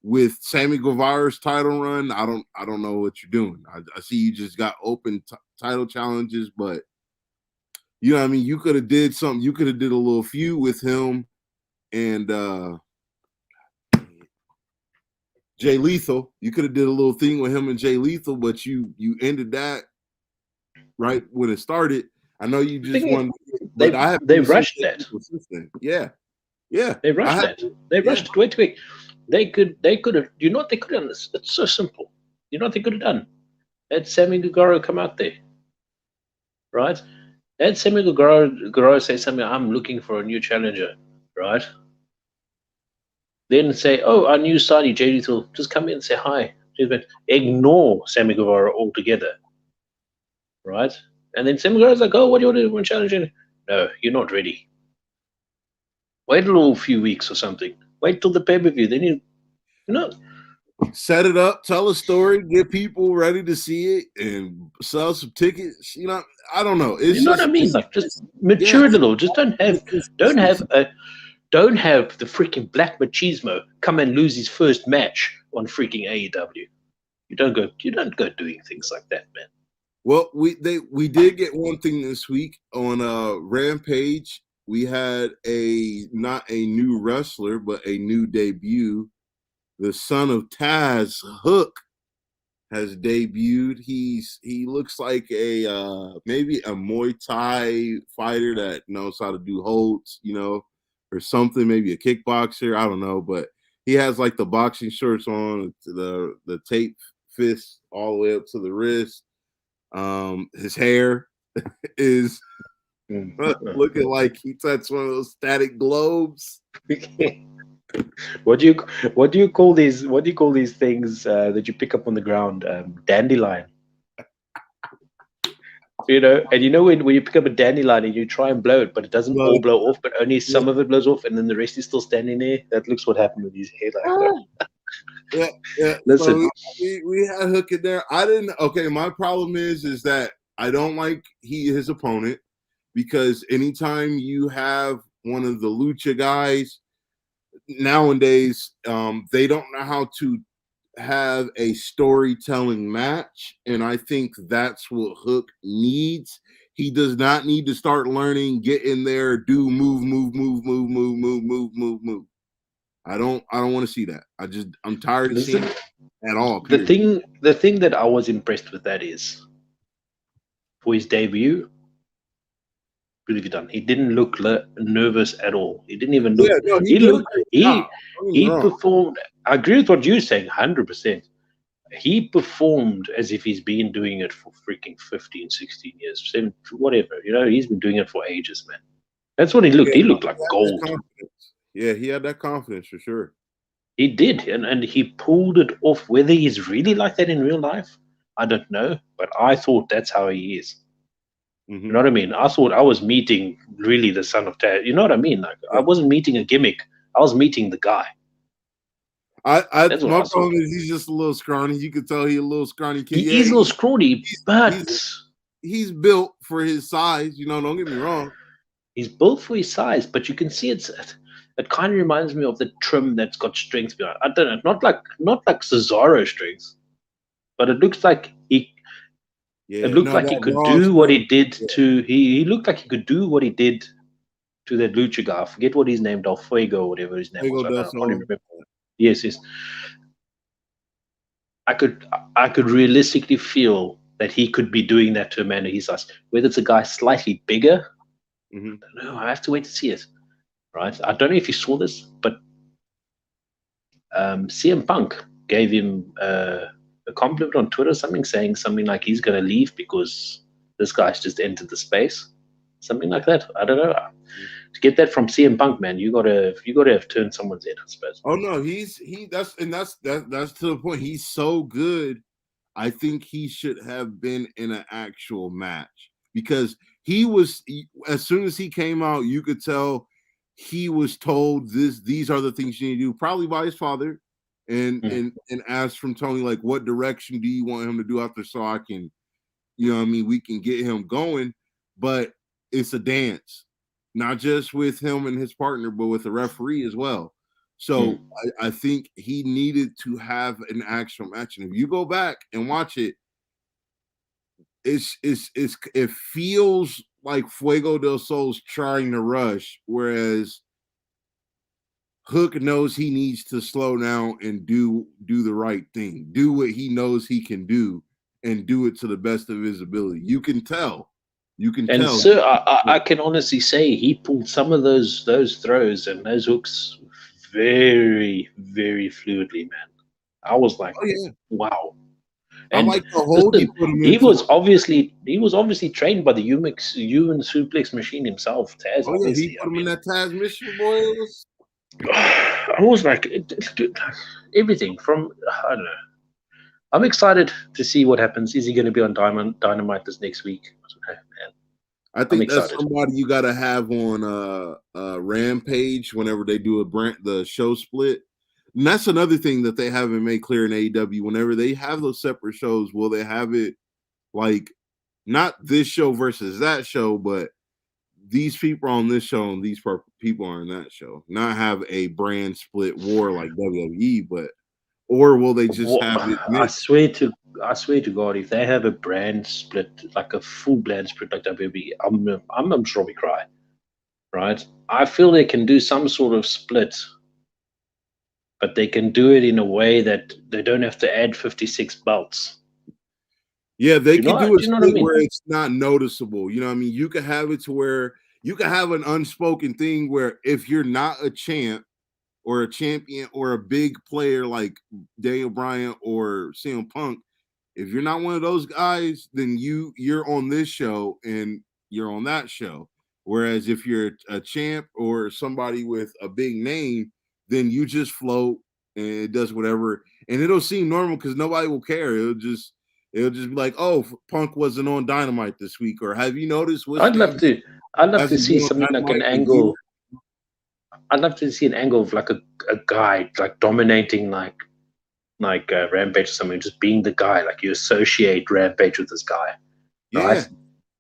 [SPEAKER 1] With Sammy Guevara's title run, I don't know what you're doing. I see you just got open title challenges, but you know what I mean? You could have did something. You could have did a little feud with him and Jay Lethal. You could have did a little thing with him and Jay Lethal, but you ended that right when it started. I know you just wanted, but
[SPEAKER 2] they rushed that.
[SPEAKER 1] Yeah.
[SPEAKER 2] They rushed that. They rushed it way too quick. They could have. You know what they could have done? It's so simple. You know what they could have done? Had Sammy Guevara come out there, right? Had Sammy Guevara say something. I'm looking for a new challenger, right? Then say, oh, our new signee, Jay Lethal, just come in and say hi. Ignore Sammy Guevara altogether, right? And then Sammy Guevara's like, oh, what do you want to do? Challenge? No, you're not ready. Wait a little few weeks or something. Wait till the pay-per-view. Then you know.
[SPEAKER 1] Set it up, tell a story, get people ready to see it, and sell some tickets. You know, I don't know. It's
[SPEAKER 2] you know what I mean? Like, just mature a little. Just don't have the freaking Black Machismo come and lose his first match on freaking AEW. You don't go doing things like that, man.
[SPEAKER 1] Well, we did get one thing this week on Rampage. We had not a new wrestler, but a new debut. The son of Taz, Hook, has debuted. He looks like maybe a Muay Thai fighter that knows how to do holds, you know, or something. Maybe a kickboxer. I don't know, but he has like the boxing shorts on, the tape fist all the way up to the wrist. His hair is looking like he touched one of those static globes.
[SPEAKER 2] What do you call these? What do you call these things that you pick up on the ground? Dandelion. You know, and you know when you pick up a dandelion and you try and blow it, but it doesn't all blow off, but only some of it blows off, and then the rest is still standing there. That looks what happened with his hair.
[SPEAKER 1] Yeah.
[SPEAKER 2] Listen,
[SPEAKER 1] so we had Hook in there. I didn't. Okay, my problem is that I don't like his opponent, because anytime you have one of the lucha guys nowadays, they don't know how to have a storytelling match, and I think that's what Hook needs. He does not need to start learning, get in there, do move. I don't want to see that. I'm tired of seeing it at all.
[SPEAKER 2] Period. The thing that I was impressed with that is, for his debut, really done. He didn't look nervous at all. He didn't even look. Yeah, no, he performed. I agree with what you're saying, 100%. He performed as if he's been doing it for freaking 15, 16 years, 7, whatever. You know, he's been doing it for ages, man. That's what he looked. Yeah, he looked like gold.
[SPEAKER 1] Yeah, he had that confidence for sure.
[SPEAKER 2] He did, and he pulled it off. Whether he's really like that in real life, I don't know. But I thought that's how he is. Mm-hmm. You know what I mean? I thought I was meeting really the son of Taz. You know what I mean? Like, I wasn't meeting a gimmick. I was meeting the guy.
[SPEAKER 1] My problem is he's just a little scrawny. You can tell he's a little scrawny kid.
[SPEAKER 2] He's a little scrawny, but
[SPEAKER 1] he's built for his size. You know, don't get me wrong.
[SPEAKER 2] He's built for his size, but you can see it's It kind of reminds me of the trim that's got strength behind. I don't know, not like Cesaro strength, but it
[SPEAKER 1] Yeah,
[SPEAKER 2] looked
[SPEAKER 1] no,
[SPEAKER 2] like he
[SPEAKER 1] that
[SPEAKER 2] could
[SPEAKER 1] raw
[SPEAKER 2] do what
[SPEAKER 1] stuff.
[SPEAKER 2] he did
[SPEAKER 1] Yeah,
[SPEAKER 2] to he looked like he could do what he did to that lucha guy. I forget what his name, Del Fuego or whatever his name was.
[SPEAKER 1] Fuego
[SPEAKER 2] I
[SPEAKER 1] del
[SPEAKER 2] don't know, I can't even
[SPEAKER 1] Sol.
[SPEAKER 2] remember. Yes, yes. I could I could realistically feel that he could be doing that to a man of his size. Whether it's a guy slightly bigger,
[SPEAKER 1] Hmm.
[SPEAKER 2] I don't know. I have to wait to see it. Right? I don't know if you saw this, but CM Punk gave him a compliment on Twitter, something saying something like he's going to leave because this guy's just entered the space, something like that. I don't know. To get that from CM Punk, man, you gotta have turned someone's head, I suppose.
[SPEAKER 1] Oh no, that's to the point. He's so good. I think he should have been in an actual match because as soon as he came out, you could tell he was told these are the things you need to do, probably by his father, and
[SPEAKER 2] Mm.
[SPEAKER 1] and asked from Tony, like, what direction do you want him to do out there so I can, what I mean, we can get him going. But it's a dance, not just with him and his partner, but with the referee as well.
[SPEAKER 2] Mm.
[SPEAKER 1] So I think he needed to have an actual match. And if you go back and watch it, it feels like Fuego del Sol's trying to rush, whereas Hook knows he needs to slow down and do the right thing, do what he knows he can do, and do it to the best of his ability. You can tell. You can
[SPEAKER 2] And
[SPEAKER 1] tell.
[SPEAKER 2] so I can honestly say he pulled some of those throws and those hooks very, very fluidly, man. I was like,
[SPEAKER 1] Oh yeah.
[SPEAKER 2] wow.
[SPEAKER 1] I
[SPEAKER 2] And
[SPEAKER 1] like the hold he
[SPEAKER 2] listen,
[SPEAKER 1] put him
[SPEAKER 2] he
[SPEAKER 1] into.
[SPEAKER 2] was obviously trained by the human suplex machine himself, Taz.
[SPEAKER 1] Oh yeah, he
[SPEAKER 2] Obviously,
[SPEAKER 1] put
[SPEAKER 2] I
[SPEAKER 1] him in
[SPEAKER 2] mean,
[SPEAKER 1] that transmission, boy. It was
[SPEAKER 2] I was like, everything from I don't know. I'm excited to see what happens. Is he going to be on Dynamite this next week? I don't know, man.
[SPEAKER 1] I
[SPEAKER 2] I'm
[SPEAKER 1] think that's
[SPEAKER 2] excited.
[SPEAKER 1] somebody you got to have on Rampage whenever they do the show split. And that's another thing that they haven't made clear in AEW. Whenever they have those separate shows, will they have it like not this show versus that show, but these people are on this show and these people are on that show? Not have a brand split war like WWE, but or will they just have it
[SPEAKER 2] I
[SPEAKER 1] mixed?
[SPEAKER 2] swear to I swear to God, if they have a brand split, like a full brand split like WWE, I'm sure we cry. Right? I feel they can do some sort of split, but they can do it in a way that they don't have to add 56 belts.
[SPEAKER 1] Yeah, they
[SPEAKER 2] Do you
[SPEAKER 1] could
[SPEAKER 2] know?
[SPEAKER 1] do a
[SPEAKER 2] Do you know what I
[SPEAKER 1] split
[SPEAKER 2] mean?
[SPEAKER 1] where it's not noticeable. You know what I mean? You could have it to where you could have an unspoken thing where if you're not a champ or a champion or a big player like Daniel Bryan or CM Punk, if you're not one of those guys, then you're on this show and you're on that show. Whereas if you're a champ or somebody with a big name, then you just float and it does whatever, and it'll seem normal because nobody will care. It'll just be like, oh, Punk wasn't on Dynamite this week, or have you noticed what's
[SPEAKER 2] I'd
[SPEAKER 1] name
[SPEAKER 2] love to. I'd love to
[SPEAKER 1] hasn't
[SPEAKER 2] see
[SPEAKER 1] been on
[SPEAKER 2] something like an
[SPEAKER 1] Dynamite in a year?
[SPEAKER 2] angle. I'd love to see an angle of like a guy like dominating like Rampage or something, just being the guy. Like you associate Rampage with this guy,
[SPEAKER 1] Yeah,
[SPEAKER 2] right?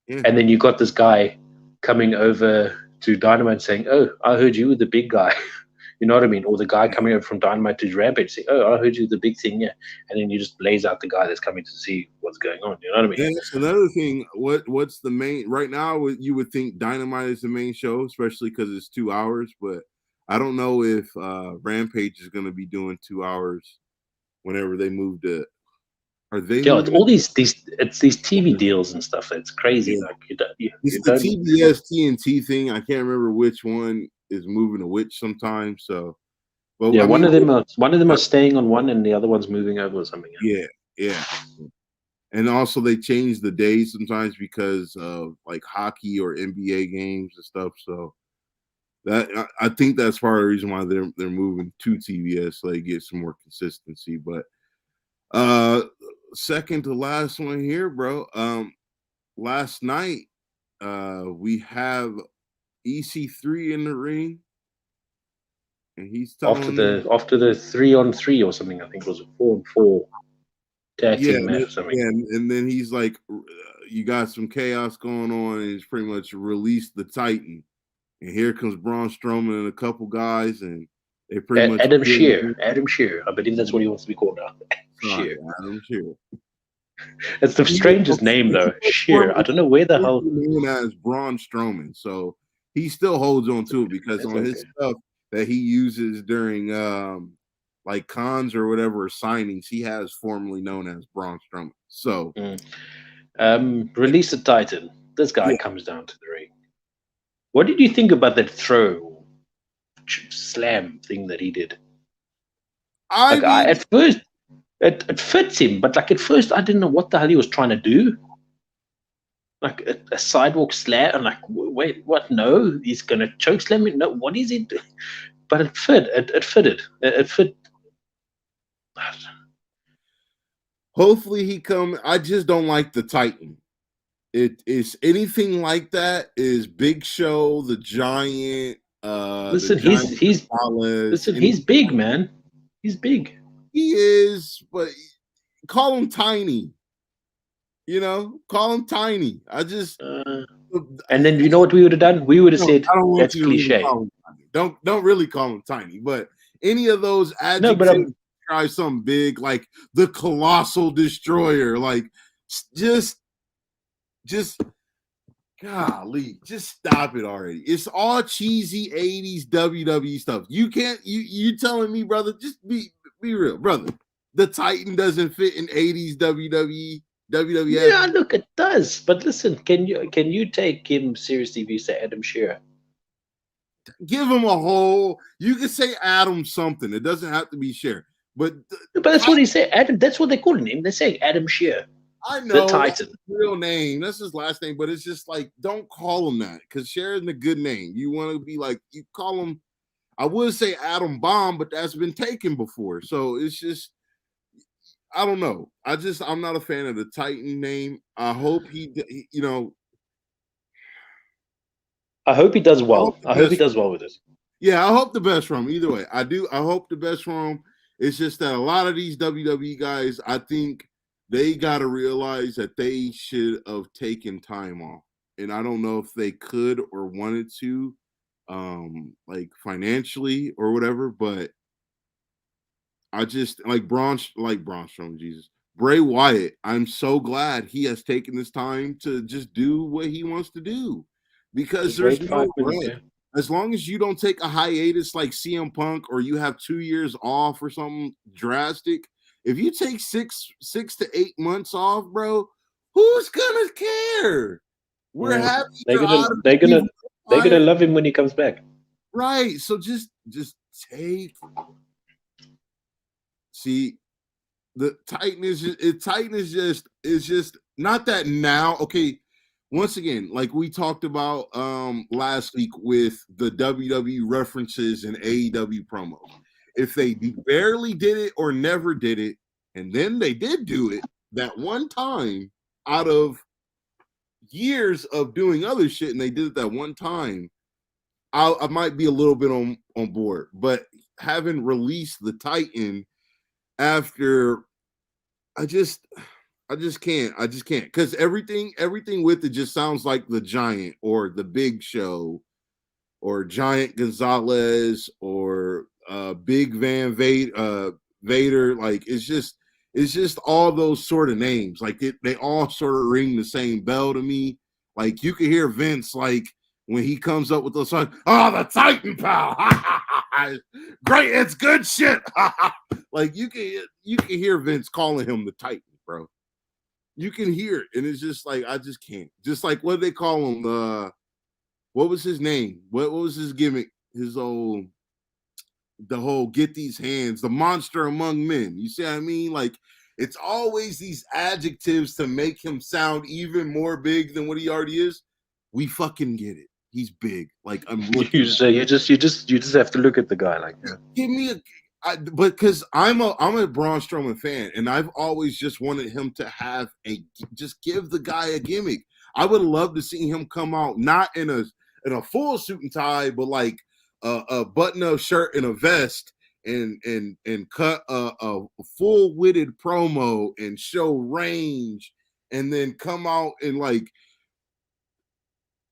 [SPEAKER 1] yeah,
[SPEAKER 2] And then you got this guy coming over to Dynamite saying, "Oh, I heard you were the big guy." You know what I mean? Or the guy
[SPEAKER 1] yeah.
[SPEAKER 2] coming over from Dynamite to Rampage saying, "Oh, I heard you the big thing, yeah." And then you just blaze out the guy that's coming to see what's going on. You know what I mean?
[SPEAKER 1] And that's another thing. What's the main right now? You would think Dynamite is the main show, especially because it's 2 hours. But I don't know if Rampage is going to be doing 2 hours whenever they move to. Are they
[SPEAKER 2] Yeah, it's
[SPEAKER 1] moving
[SPEAKER 2] all
[SPEAKER 1] it?
[SPEAKER 2] these TV deals and stuff. It's crazy.
[SPEAKER 1] Yeah,
[SPEAKER 2] Like you
[SPEAKER 1] it's the
[SPEAKER 2] don't.
[SPEAKER 1] TBS TNT thing. I can't remember which one is moving to which sometimes. So, but
[SPEAKER 2] Yeah,
[SPEAKER 1] I
[SPEAKER 2] one
[SPEAKER 1] mean,
[SPEAKER 2] of them are staying on one, and the other one's moving over or something.
[SPEAKER 1] yeah, yeah. And also they change the days sometimes because of like hockey or NBA games and stuff. So that I think that's part of the reason why they're moving to TBS so they get some more consistency. But uh second to last one here, bro. Last night we have EC3 in the ring and he's telling them
[SPEAKER 2] After the 3-on-3 or something, I think it was a 4-on-4 tag
[SPEAKER 1] yeah,
[SPEAKER 2] team match or something.
[SPEAKER 1] yeah, and then he's like, you got some chaos going on, and he's pretty much released the Titan. and here comes Braun Strowman and a couple guys, and they pretty much
[SPEAKER 2] Adam
[SPEAKER 1] kill
[SPEAKER 2] Shear.
[SPEAKER 1] him.
[SPEAKER 2] Adam Shear. I believe that's what he wants to be called now.
[SPEAKER 1] Sorry,
[SPEAKER 2] Shear.
[SPEAKER 1] Adam Shearer.
[SPEAKER 2] It's the
[SPEAKER 1] He was
[SPEAKER 2] strangest name
[SPEAKER 1] he
[SPEAKER 2] though.
[SPEAKER 1] was
[SPEAKER 2] Shear. I
[SPEAKER 1] formerly
[SPEAKER 2] don't know where the hell.
[SPEAKER 1] known as Braun Strowman, so he still holds on to it because
[SPEAKER 2] That's
[SPEAKER 1] on his
[SPEAKER 2] okay.
[SPEAKER 1] stuff that he uses during like cons or whatever signings, he has formerly known as Braun Strowman. So
[SPEAKER 2] Release a Titan. This guy
[SPEAKER 1] yeah,
[SPEAKER 2] comes down to the ring. What did you think about that throw slam thing that he did?
[SPEAKER 1] I
[SPEAKER 2] Like
[SPEAKER 1] mean,
[SPEAKER 2] at first it fits him, but like at first I didn't know what the hell he was trying to do. Like a sidewalk slam. I'm like, wait, what? No, he's gonna choke slam it. No, what is it? But it fit. It fitted. It fit.
[SPEAKER 1] hopefully he come. I just don't like the Titan. It is anything like that is Big Show, the
[SPEAKER 2] Listen,
[SPEAKER 1] Giant Gonzalez.
[SPEAKER 2] he's big, man. He's big.
[SPEAKER 1] He is, but call him tiny. Call him tiny.
[SPEAKER 2] Uh, and then you know what we would have done? We would have said
[SPEAKER 1] I don't want
[SPEAKER 2] that's
[SPEAKER 1] you to really
[SPEAKER 2] cliche.
[SPEAKER 1] call him tiny. Don't really call him tiny, but any of those
[SPEAKER 2] No, but
[SPEAKER 1] adjectives describe something big, like the colossal destroyer, like just golly, just stop it already. It's all cheesy 80s WWE stuff. You can't you telling me, brother, just be real, brother. The Titan doesn't fit in 80s WWE, WWF.
[SPEAKER 2] yeah, look, it does. But listen, can you take him seriously if you say Adam Shearer?
[SPEAKER 1] Give him a whole. You can say Adam something. It doesn't have to be Cher. But
[SPEAKER 2] But that's what he said. Adam. That's what they call him. They're saying Adam Shearer,
[SPEAKER 1] I
[SPEAKER 2] the
[SPEAKER 1] know that's
[SPEAKER 2] Titan.
[SPEAKER 1] his real name. That's his last name. But it's just like, don't call him that because Cher isn't a good name. You want to be like, you call him. I would say Adam Bomb, but that's been taken before. So it's just, I don't know. I'm not a fan of the Titan name. I hope he
[SPEAKER 2] I hope he does
[SPEAKER 1] I hope
[SPEAKER 2] well.
[SPEAKER 1] the
[SPEAKER 2] I hope he
[SPEAKER 1] best.
[SPEAKER 2] does well with this.
[SPEAKER 1] Yeah, I hope the best for him. Either way, I do. I hope the best for him. It's just that a lot of these WWE guys, I think they got to realize that they should have taken time off, and I don't know if they could or wanted to, like financially or whatever. But I just like Braun Strowman, Jesus, Bray Wyatt. I'm so glad he has taken this time to just do what he wants to do because
[SPEAKER 2] Just
[SPEAKER 1] there's
[SPEAKER 2] wait
[SPEAKER 1] no
[SPEAKER 2] 5 minutes.
[SPEAKER 1] regret.
[SPEAKER 2] Yeah.
[SPEAKER 1] As long as you don't take a hiatus like CM Punk or you have 2 years off or something drastic, if you take six to 8 months off, bro, who's gonna care? We're
[SPEAKER 2] Yeah.
[SPEAKER 1] happy
[SPEAKER 2] They're
[SPEAKER 1] you're
[SPEAKER 2] gonna
[SPEAKER 1] out of
[SPEAKER 2] they're
[SPEAKER 1] it.
[SPEAKER 2] gonna they're gonna love him when he comes back.
[SPEAKER 1] Right. So just take see the Titan is just, Titan is just not that now. Okay, once again, like we talked about last week with the WWE references and AEW promos. If they barely did it or never did it, and then they did do it that one time out of years of doing other shit, and they did it that one time, I might be a little bit on board. But having released the Titan after I just can't. I just can't because everything with it just sounds like the Giant or the Big Show or Giant Gonzalez or Big Vader. Like it's just all those sort of names. Like they all sort of ring the same bell to me. Like you can hear Vince like when he comes up with those songs. Oh, the Titan pal. Great, it's good shit. Like you can hear Vince calling him the Titan, bro. You can hear it, and it's just like I just can't. Just like what they call him? What was his name? What was his gimmick? His old the whole get these hands, the monster among men. You see what I mean? Like it's always these adjectives to make him sound even more big than what he already is. We fucking get it. He's big. Like I'm looking.
[SPEAKER 2] You just have to look at the guy like that.
[SPEAKER 1] Give me but because I'm a Braun Strowman fan, and I've always just wanted him to have just give the guy a gimmick. I would love to see him come out not in a full suit and tie, but like a button-up shirt and a vest, and cut a full-witted promo and show range, and then come out and like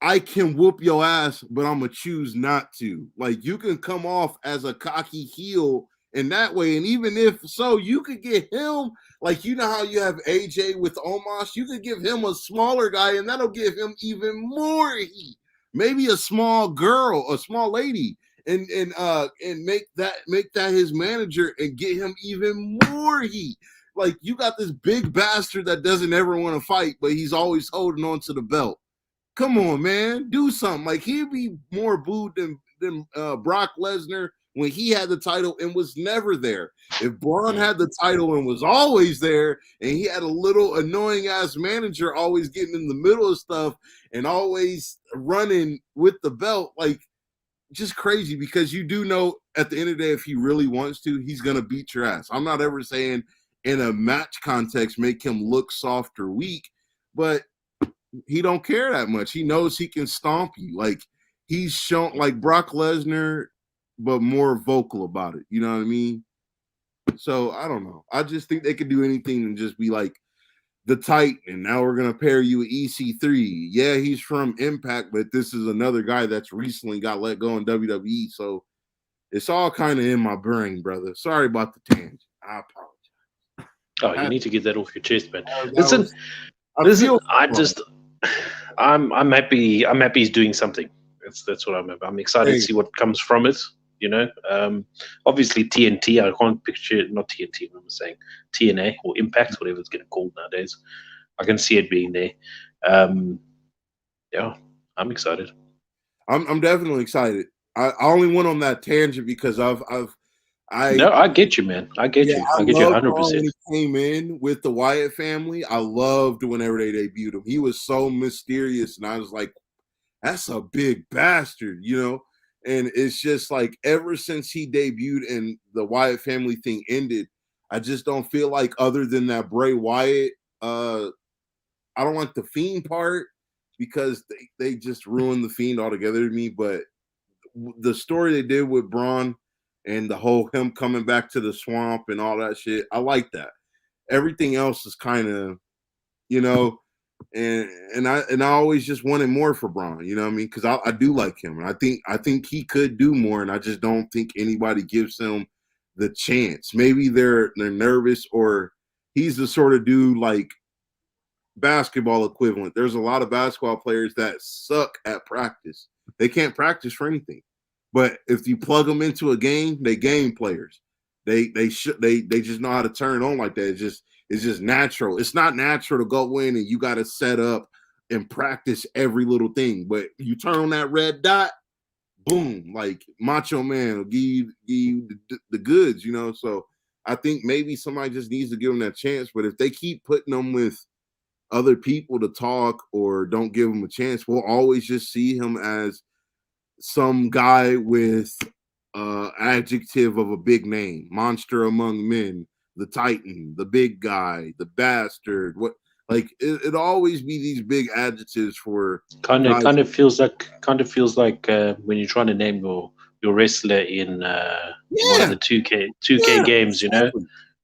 [SPEAKER 1] I can whoop your ass, but I'm gonna choose not to. Like you can come off as a cocky heel in that way, and even if so, you could get him. Like you know how you have AJ with Omos, you could give him a smaller guy, and that'll give him even more heat. Maybe a small girl, a small lady, and make that his manager and get him even more heat. Like you got this big bastard that doesn't ever want to fight, but he's always holding on to the belt. Come on, man, do something. Like he'd be more booed than Brock Lesnar when he had the title and was never there. If Braun had the title and was always there, and he had a little annoying ass manager always getting in the middle of stuff and always running with the belt, like just crazy because you do know at the end of the day, if he really wants to, he's gonna beat your ass. I'm not ever saying in a match context make him look soft or weak, but he don't care that much. He knows he can stomp you. Like he's shown like Brock Lesnar, but more vocal about it. You know what I mean? So I don't know. I just think they could do anything and just be like the Titan. Now we're gonna pair you with EC3. Yeah, he's from Impact, but this is another guy that's recently got let go in WWE. So it's all kind of in my brain, brother. Sorry about the tangent. I apologize.
[SPEAKER 2] Oh, you need to get that off your chest, man.
[SPEAKER 1] Listen,
[SPEAKER 2] I'm happy. I'm happy he's doing something. That's what I'm excited to see what comes from it. You know, obviously TNT. I can't picture not TNT. What I'm saying TNA or Impact, whatever it's getting called nowadays. I can see it being there. Yeah, I'm excited.
[SPEAKER 1] I'm definitely excited. I only went on that tangent because
[SPEAKER 2] I get you, man. I get you. I get you 100%.
[SPEAKER 1] When he came in with the Wyatt family, I loved whenever they debuted him. He was so mysterious, and I was like, "That's a big bastard," you know. And it's just like ever since he debuted and the Wyatt family thing ended, I just don't feel like other than that Bray Wyatt. I don't like the Fiend part because they just ruined the Fiend altogether to me. But the story they did with Braun and the whole him coming back to the swamp and all that shit, I like that. Everything else is kind of, you know, and I always just wanted more for Braun, you know what I mean? Because I do like him, and I think he could do more, and I just don't think anybody gives him the chance. Maybe they're nervous, or he's the sort of dude like basketball equivalent. There's a lot of basketball players that suck at practice. They can't practice for anything. But if you plug them into a game, they game players. They just know how to turn on like that. It's just natural. It's not natural to go in and you got to set up and practice every little thing. But you turn on that red dot, boom, like Macho Man will give you the goods, you know. So I think maybe somebody just needs to give them that chance. But if they keep putting them with other people to talk or don't give him a chance, we'll always just see him as some guy with adjective of a big name, monster among men, the Titan, the big guy, the bastard. What like it always be these big adjectives for
[SPEAKER 2] kind of feels like when you're trying to name your wrestler in one of the 2K games, you know,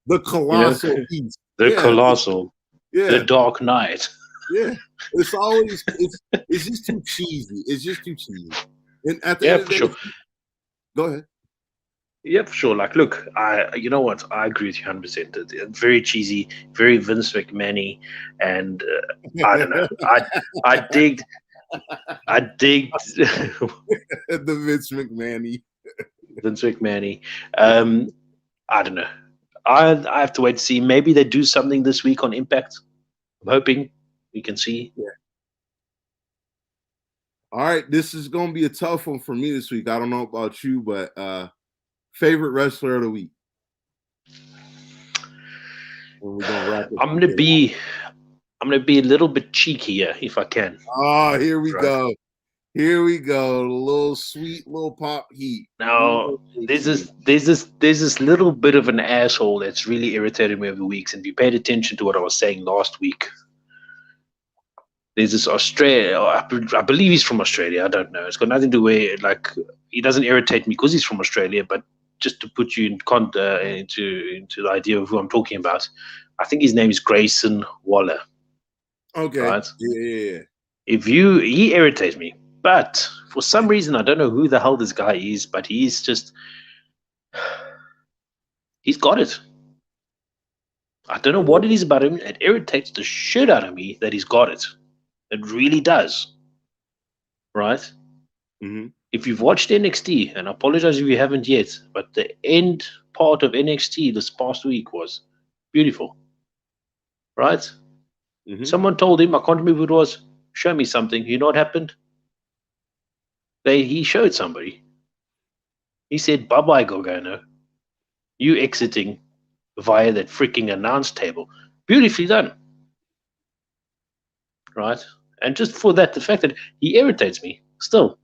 [SPEAKER 1] the colossal piece,
[SPEAKER 2] the colossal.
[SPEAKER 1] Yeah.
[SPEAKER 2] The Dark Knight.
[SPEAKER 1] Yeah. It's always it's just too cheesy. It's just too cheesy. And at the end of the day,
[SPEAKER 2] sure.
[SPEAKER 1] Go ahead.
[SPEAKER 2] Yeah, for sure. Like, look, you know what? I agree with you 100%. Very cheesy, very Vince McMahon-y, and I don't know. I digged
[SPEAKER 1] the Vince McMahon-y.
[SPEAKER 2] Vince McMahon-y. I don't know. I have to wait to see. Maybe they do something this week on Impact. I'm hoping we can see.
[SPEAKER 1] Yeah. All right, this is going to be a tough one for me this week. I don't know about you, but favorite wrestler of the week.
[SPEAKER 2] I'm gonna be a little bit cheeky here if I can.
[SPEAKER 1] Oh, here we go. Here we go. A little sweet little pop heat.
[SPEAKER 2] Now, there's this little bit of an asshole that's really irritated me over weeks. And if you paid attention to what I was saying last week, there's this Australia. I believe he's from Australia. I don't know. It's got nothing to do with like he doesn't irritate me because he's from Australia, but just to put you into the idea of who I'm talking about, I think his name is Grayson Waller.
[SPEAKER 1] Okay.
[SPEAKER 2] Right?
[SPEAKER 1] Yeah.
[SPEAKER 2] He irritates me. But for some reason, I don't know who the hell this guy is, but he's got it. I don't know what it is about him. It irritates the shit out of me that he's got it. It really does. Right?
[SPEAKER 1] Mm-hmm.
[SPEAKER 2] If you've watched NXT, and I apologize if you haven't yet, but the end part of NXT this past week was beautiful. Right?
[SPEAKER 1] Mm-hmm.
[SPEAKER 2] Someone told him, I can't remember who it was, show me something. You know what happened? He showed somebody. He said, bye bye, Gargano. You exiting via that freaking announce table. Beautifully done. Right? And just for that, the fact that he irritates me still.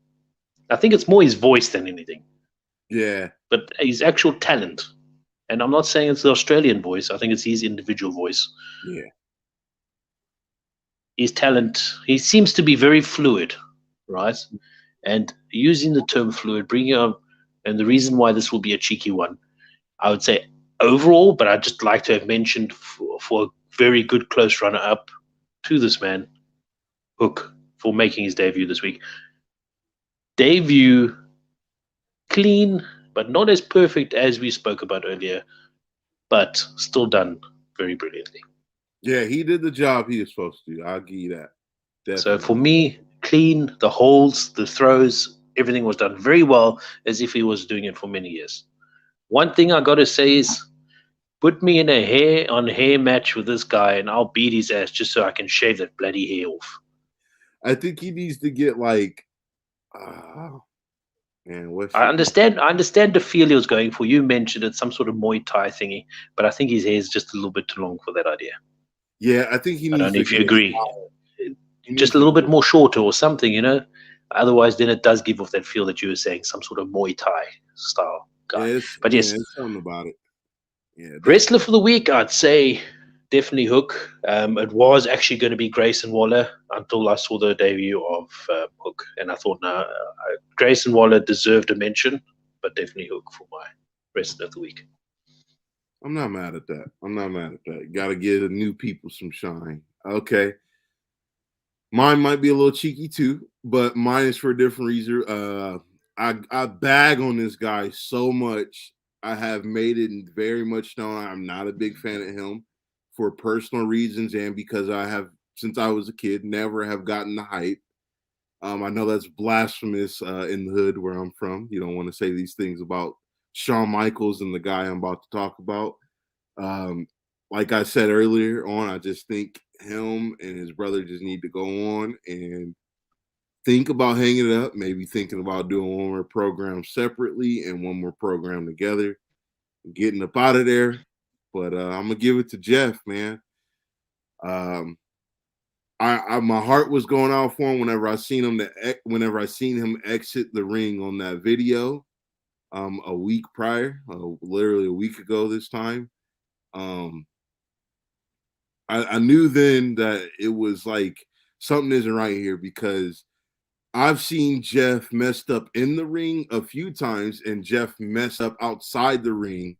[SPEAKER 2] I think it's more his voice than anything,
[SPEAKER 1] Yeah.
[SPEAKER 2] but his actual talent. And I'm not saying it's the Australian voice, I think it's his individual voice.
[SPEAKER 1] Yeah.
[SPEAKER 2] His talent, he seems to be very fluid, right? And using the term fluid, bringing up, and the reason why this will be a cheeky one, I would say overall, but I'd just like to have mentioned for a very good close runner up to this man, Hook, for making his debut this week. Debut clean, but not as perfect as we spoke about earlier, but still done very brilliantly.
[SPEAKER 1] Yeah, he did the job he was supposed to do. I'll give you that.
[SPEAKER 2] So for
[SPEAKER 1] Definitely.
[SPEAKER 2] me, clean, the holds, the throws, everything was done very well, as if he was doing it for many years. One thing I got to say is, put me in a hair on hair match with this guy, and I'll beat his ass just so I can shave that bloody hair off.
[SPEAKER 1] I think he needs to get like, uh, man, what's
[SPEAKER 2] I
[SPEAKER 1] it?
[SPEAKER 2] understand. I understand the feel he was going for. You mentioned it, some sort of Muay Thai thingy, but I think his hair is just a little bit too long for that idea.
[SPEAKER 1] Yeah, I think he
[SPEAKER 2] I
[SPEAKER 1] needs
[SPEAKER 2] don't know
[SPEAKER 1] to
[SPEAKER 2] if you
[SPEAKER 1] go.
[SPEAKER 2] agree.
[SPEAKER 1] He
[SPEAKER 2] Just
[SPEAKER 1] needs
[SPEAKER 2] a
[SPEAKER 1] to
[SPEAKER 2] little bit
[SPEAKER 1] go.
[SPEAKER 2] more shorter or something, Otherwise, then it does give off that feel that you were saying, some sort of Muay Thai style guy. But yes,
[SPEAKER 1] It's something about it. Yeah,
[SPEAKER 2] wrestler
[SPEAKER 1] definitely.
[SPEAKER 2] for the week, I'd say definitely Hook. It was actually going to be Grayson Waller until I saw the debut of Hook, and I thought, no, Grayson Waller deserved a mention, but definitely Hook for my wrestler of the week.
[SPEAKER 1] I'm not mad at that. I'm not mad at that. Got to give the new people some shine. Okay. Mine might be a little cheeky too, but mine is for a different reason. I bag on this guy so much. I have made it very much known I'm not a big fan of him for personal reasons and because I have since I was a kid never have gotten the hype. I know that's blasphemous in the hood where I'm from. You don't want to say these things about Shawn Michaels and the guy I'm about to talk about. Um, like I said earlier on, I just think him and his brother just need to go on and think about hanging it up, maybe thinking about doing one more program separately and one more program together, getting up out of there. But I'm gonna give it to Jeff, man. Um, my heart was going out for him whenever I seen him exit the ring on that video a week prior, literally a week ago this time. Um, I knew then that it was like something isn't right here because I've seen Jeff messed up in the ring a few times and Jeff messed up outside the ring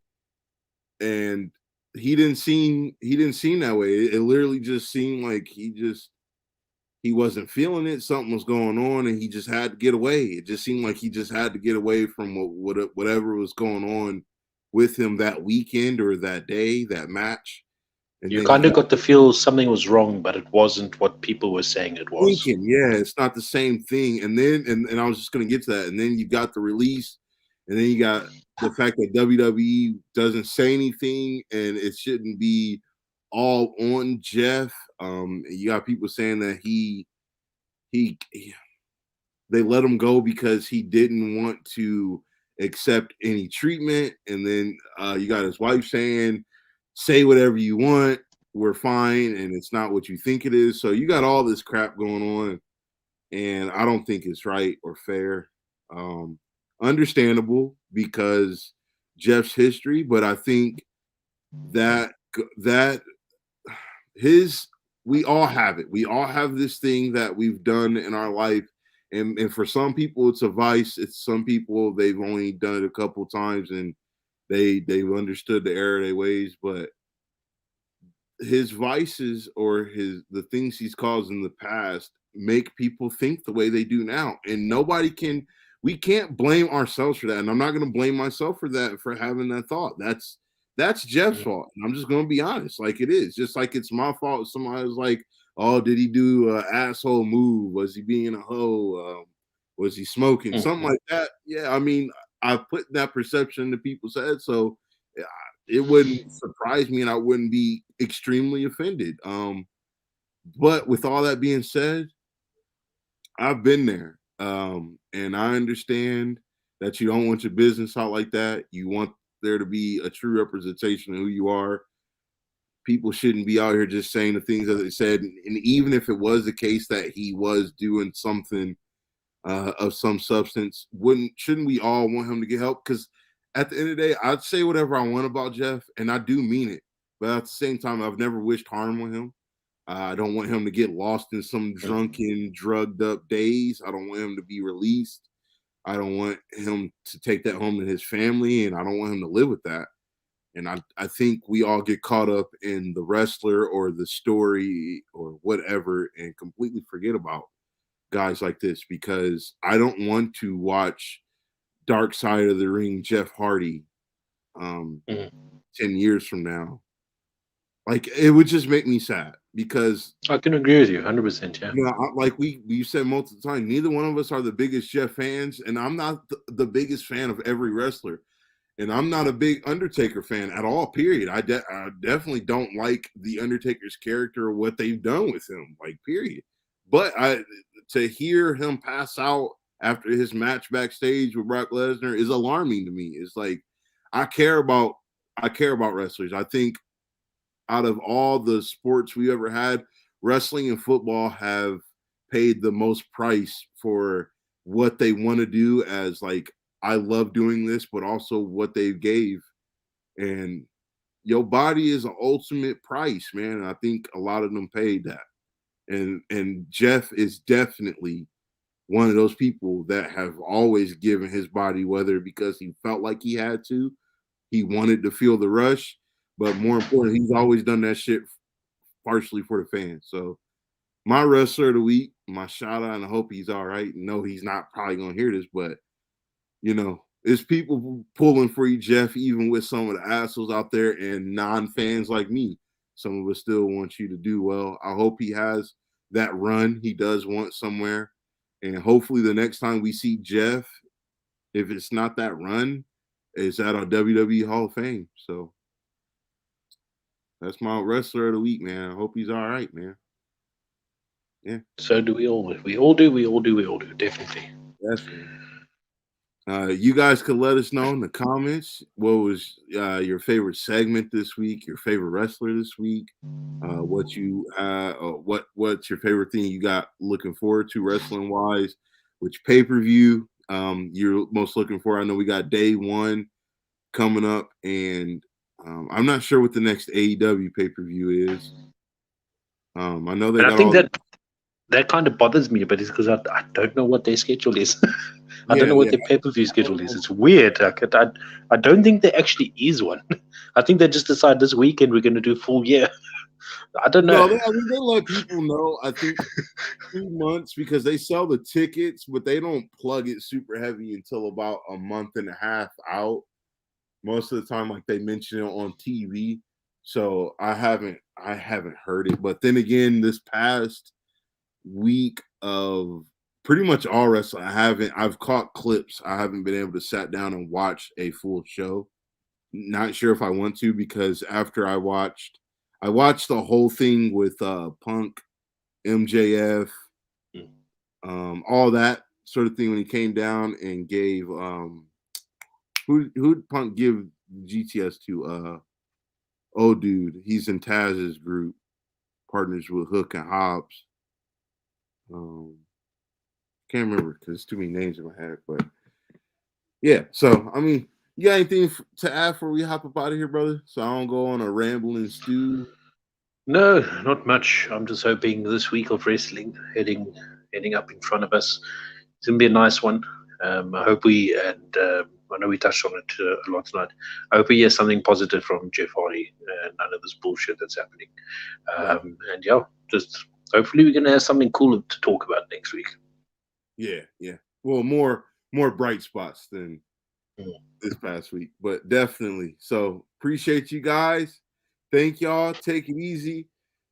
[SPEAKER 1] and he didn't seem that way. It literally just seemed like he wasn't feeling it. Something was going on and he just had to get away. It just seemed like he just had to get away from whatever was going on with him that weekend or that day, that match. And
[SPEAKER 2] You
[SPEAKER 1] then he
[SPEAKER 2] kind of
[SPEAKER 1] got
[SPEAKER 2] got the feel something was wrong, but it wasn't what people were saying it was.
[SPEAKER 1] thinking, yeah, it's not the same thing. And then, and I was just going to get to that. And then you got the release, and then you got the fact that WWE doesn't say anything, and it shouldn't be all on Jeff. You got people saying that he they let him go because he didn't want to accept any treatment, and then you got his wife saying, "Say whatever you want, we're fine," and it's not what you think it is. So you got all this crap going on and I don't think it's right or fair. Um, Understandable because Jeff's history, but I think that that his we all have it. We all have this thing that we've done in our life, and for some people it's a vice. It's some people they've only done it a couple times and they've understood the error of their ways, but his vices or the things he's caused in the past make people think the way they do now. And we can't blame ourselves for that. And I'm not going to blame myself for that, for having that thought. That's Jeff's
[SPEAKER 2] Mm.
[SPEAKER 1] fault. And I'm just going to be honest. Like it is, just like it's my fault. If somebody was like, oh, did he do an asshole move? Was he being a hoe? Was he smoking? Something
[SPEAKER 2] Mm.
[SPEAKER 1] like that. Yeah. I mean, I put that perception into people's heads. So yeah, it wouldn't surprise me and I wouldn't be extremely offended. But with all that being said, I've been there. And I understand that you don't want your business out like that. You want there to be a true representation of who you are. People shouldn't be out here just saying the things that they said. And even if it was the case that he was doing something of some substance, shouldn't we all want him to get help? Because at the end of the day, I'd say whatever I want about Jeff, and I do mean it. But at the same time, I've never wished harm on him. I don't want him to get lost in some
[SPEAKER 2] Mm.
[SPEAKER 1] drunken, drugged up days. I don't want him to be released. I don't want him to take that home to his family, and I don't want him to live with that. And I think we all get caught up in the wrestler or the story or whatever and completely forget about guys like this because I don't want to watch Dark Side of the Ring Jeff Hardy um,
[SPEAKER 2] Mm.
[SPEAKER 1] 10 years from now. Like, it would just make me sad because
[SPEAKER 2] I can agree with you 100%. Yeah.
[SPEAKER 1] like we said multiple times, neither one of us are the biggest Jeff fans, and I'm not the biggest fan of every wrestler, and I'm not a big Undertaker fan at all. Period. I definitely don't like the Undertaker's character or what they've done with him. Like, period. But to hear him pass out after his match backstage with Brock Lesnar is alarming to me. It's like I care about wrestlers. I think out of all the sports we ever had, wrestling and football have paid the most price for what they want to do as like I love doing this, but also what they gave. And your body is an ultimate price, man. And I think a lot of them paid that. And Jeff is definitely one of those people that have always given his body, whether because he felt like he had to, he wanted to feel the rush, but more important, he's always done that shit partially for the fans. So my wrestler of the week, my shout out, and I hope he's all right. No, he's not probably gonna hear this, but it's people pulling for you, Jeff, even with some of the assholes out there and non-fans like me. Some of us still want you to do well. I hope he has that run he does want somewhere. And hopefully the next time we see Jeff, if it's not that run, it's at our WWE Hall of Fame. So that's my wrestler of the week, man. I hope he's all right, man. Yeah,
[SPEAKER 2] So do we all. We all do. We all do. We all do. Definitely.
[SPEAKER 1] definitely. You guys could let us know in the comments what was your favorite segment this week, your favorite wrestler this week, what's your favorite thing you got looking forward to wrestling wise, which pay per view you're most looking for. I know we got day one coming up, and I'm not sure what the next AEW pay per view is. I know they
[SPEAKER 2] And I
[SPEAKER 1] got
[SPEAKER 2] think
[SPEAKER 1] all the
[SPEAKER 2] that kind of bothers me a bit, is because I don't know what their schedule is. I don't
[SPEAKER 1] yeah
[SPEAKER 2] know what
[SPEAKER 1] yeah.
[SPEAKER 2] their pay-per-view schedule is. It's weird. I don't think there actually is one. I think they just decide this weekend we're going to do full year. I don't know.
[SPEAKER 1] No, I mean they let people know. I think 2 months because they sell the tickets, but they don't plug it super heavy until about a month and a half out. Most of the time, like they mention it on TV. So I haven't heard it. But then again, this past week of pretty much all wrestling, I've caught clips. I haven't been able to sat down and watch a full show. Not sure if I want to because after I watched the whole thing with Punk, MJF, all that sort of thing when he came down and gave who'd Punk give GTS to? Oh dude, he's in Taz's group, partners with Hook and Hobbs. Um, can't remember because there's too many names in my head, but yeah. So I mean, you got anything to add before we hop up out of here, brother? So I don't go on a rambling stew.
[SPEAKER 2] No, not much. I'm just hoping this week of wrestling heading up in front of us, it's gonna be a nice one. I hope I know we touched on it a lot tonight. I hope we hear something positive from Jeff Hardy. None of this bullshit that's happening.
[SPEAKER 1] Right.
[SPEAKER 2] And yeah, just Hopefully, we're going to have something cool to talk about next week.
[SPEAKER 1] Yeah, yeah. Well, more bright spots than
[SPEAKER 2] Mm.
[SPEAKER 1] this past week, but definitely. So appreciate you guys. Thank y'all. Take it easy.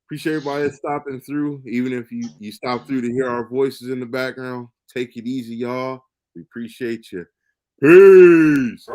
[SPEAKER 1] Appreciate everybody that's stopping through. Even if you stop through to hear our voices in the background, take it easy, y'all. We appreciate you. Peace.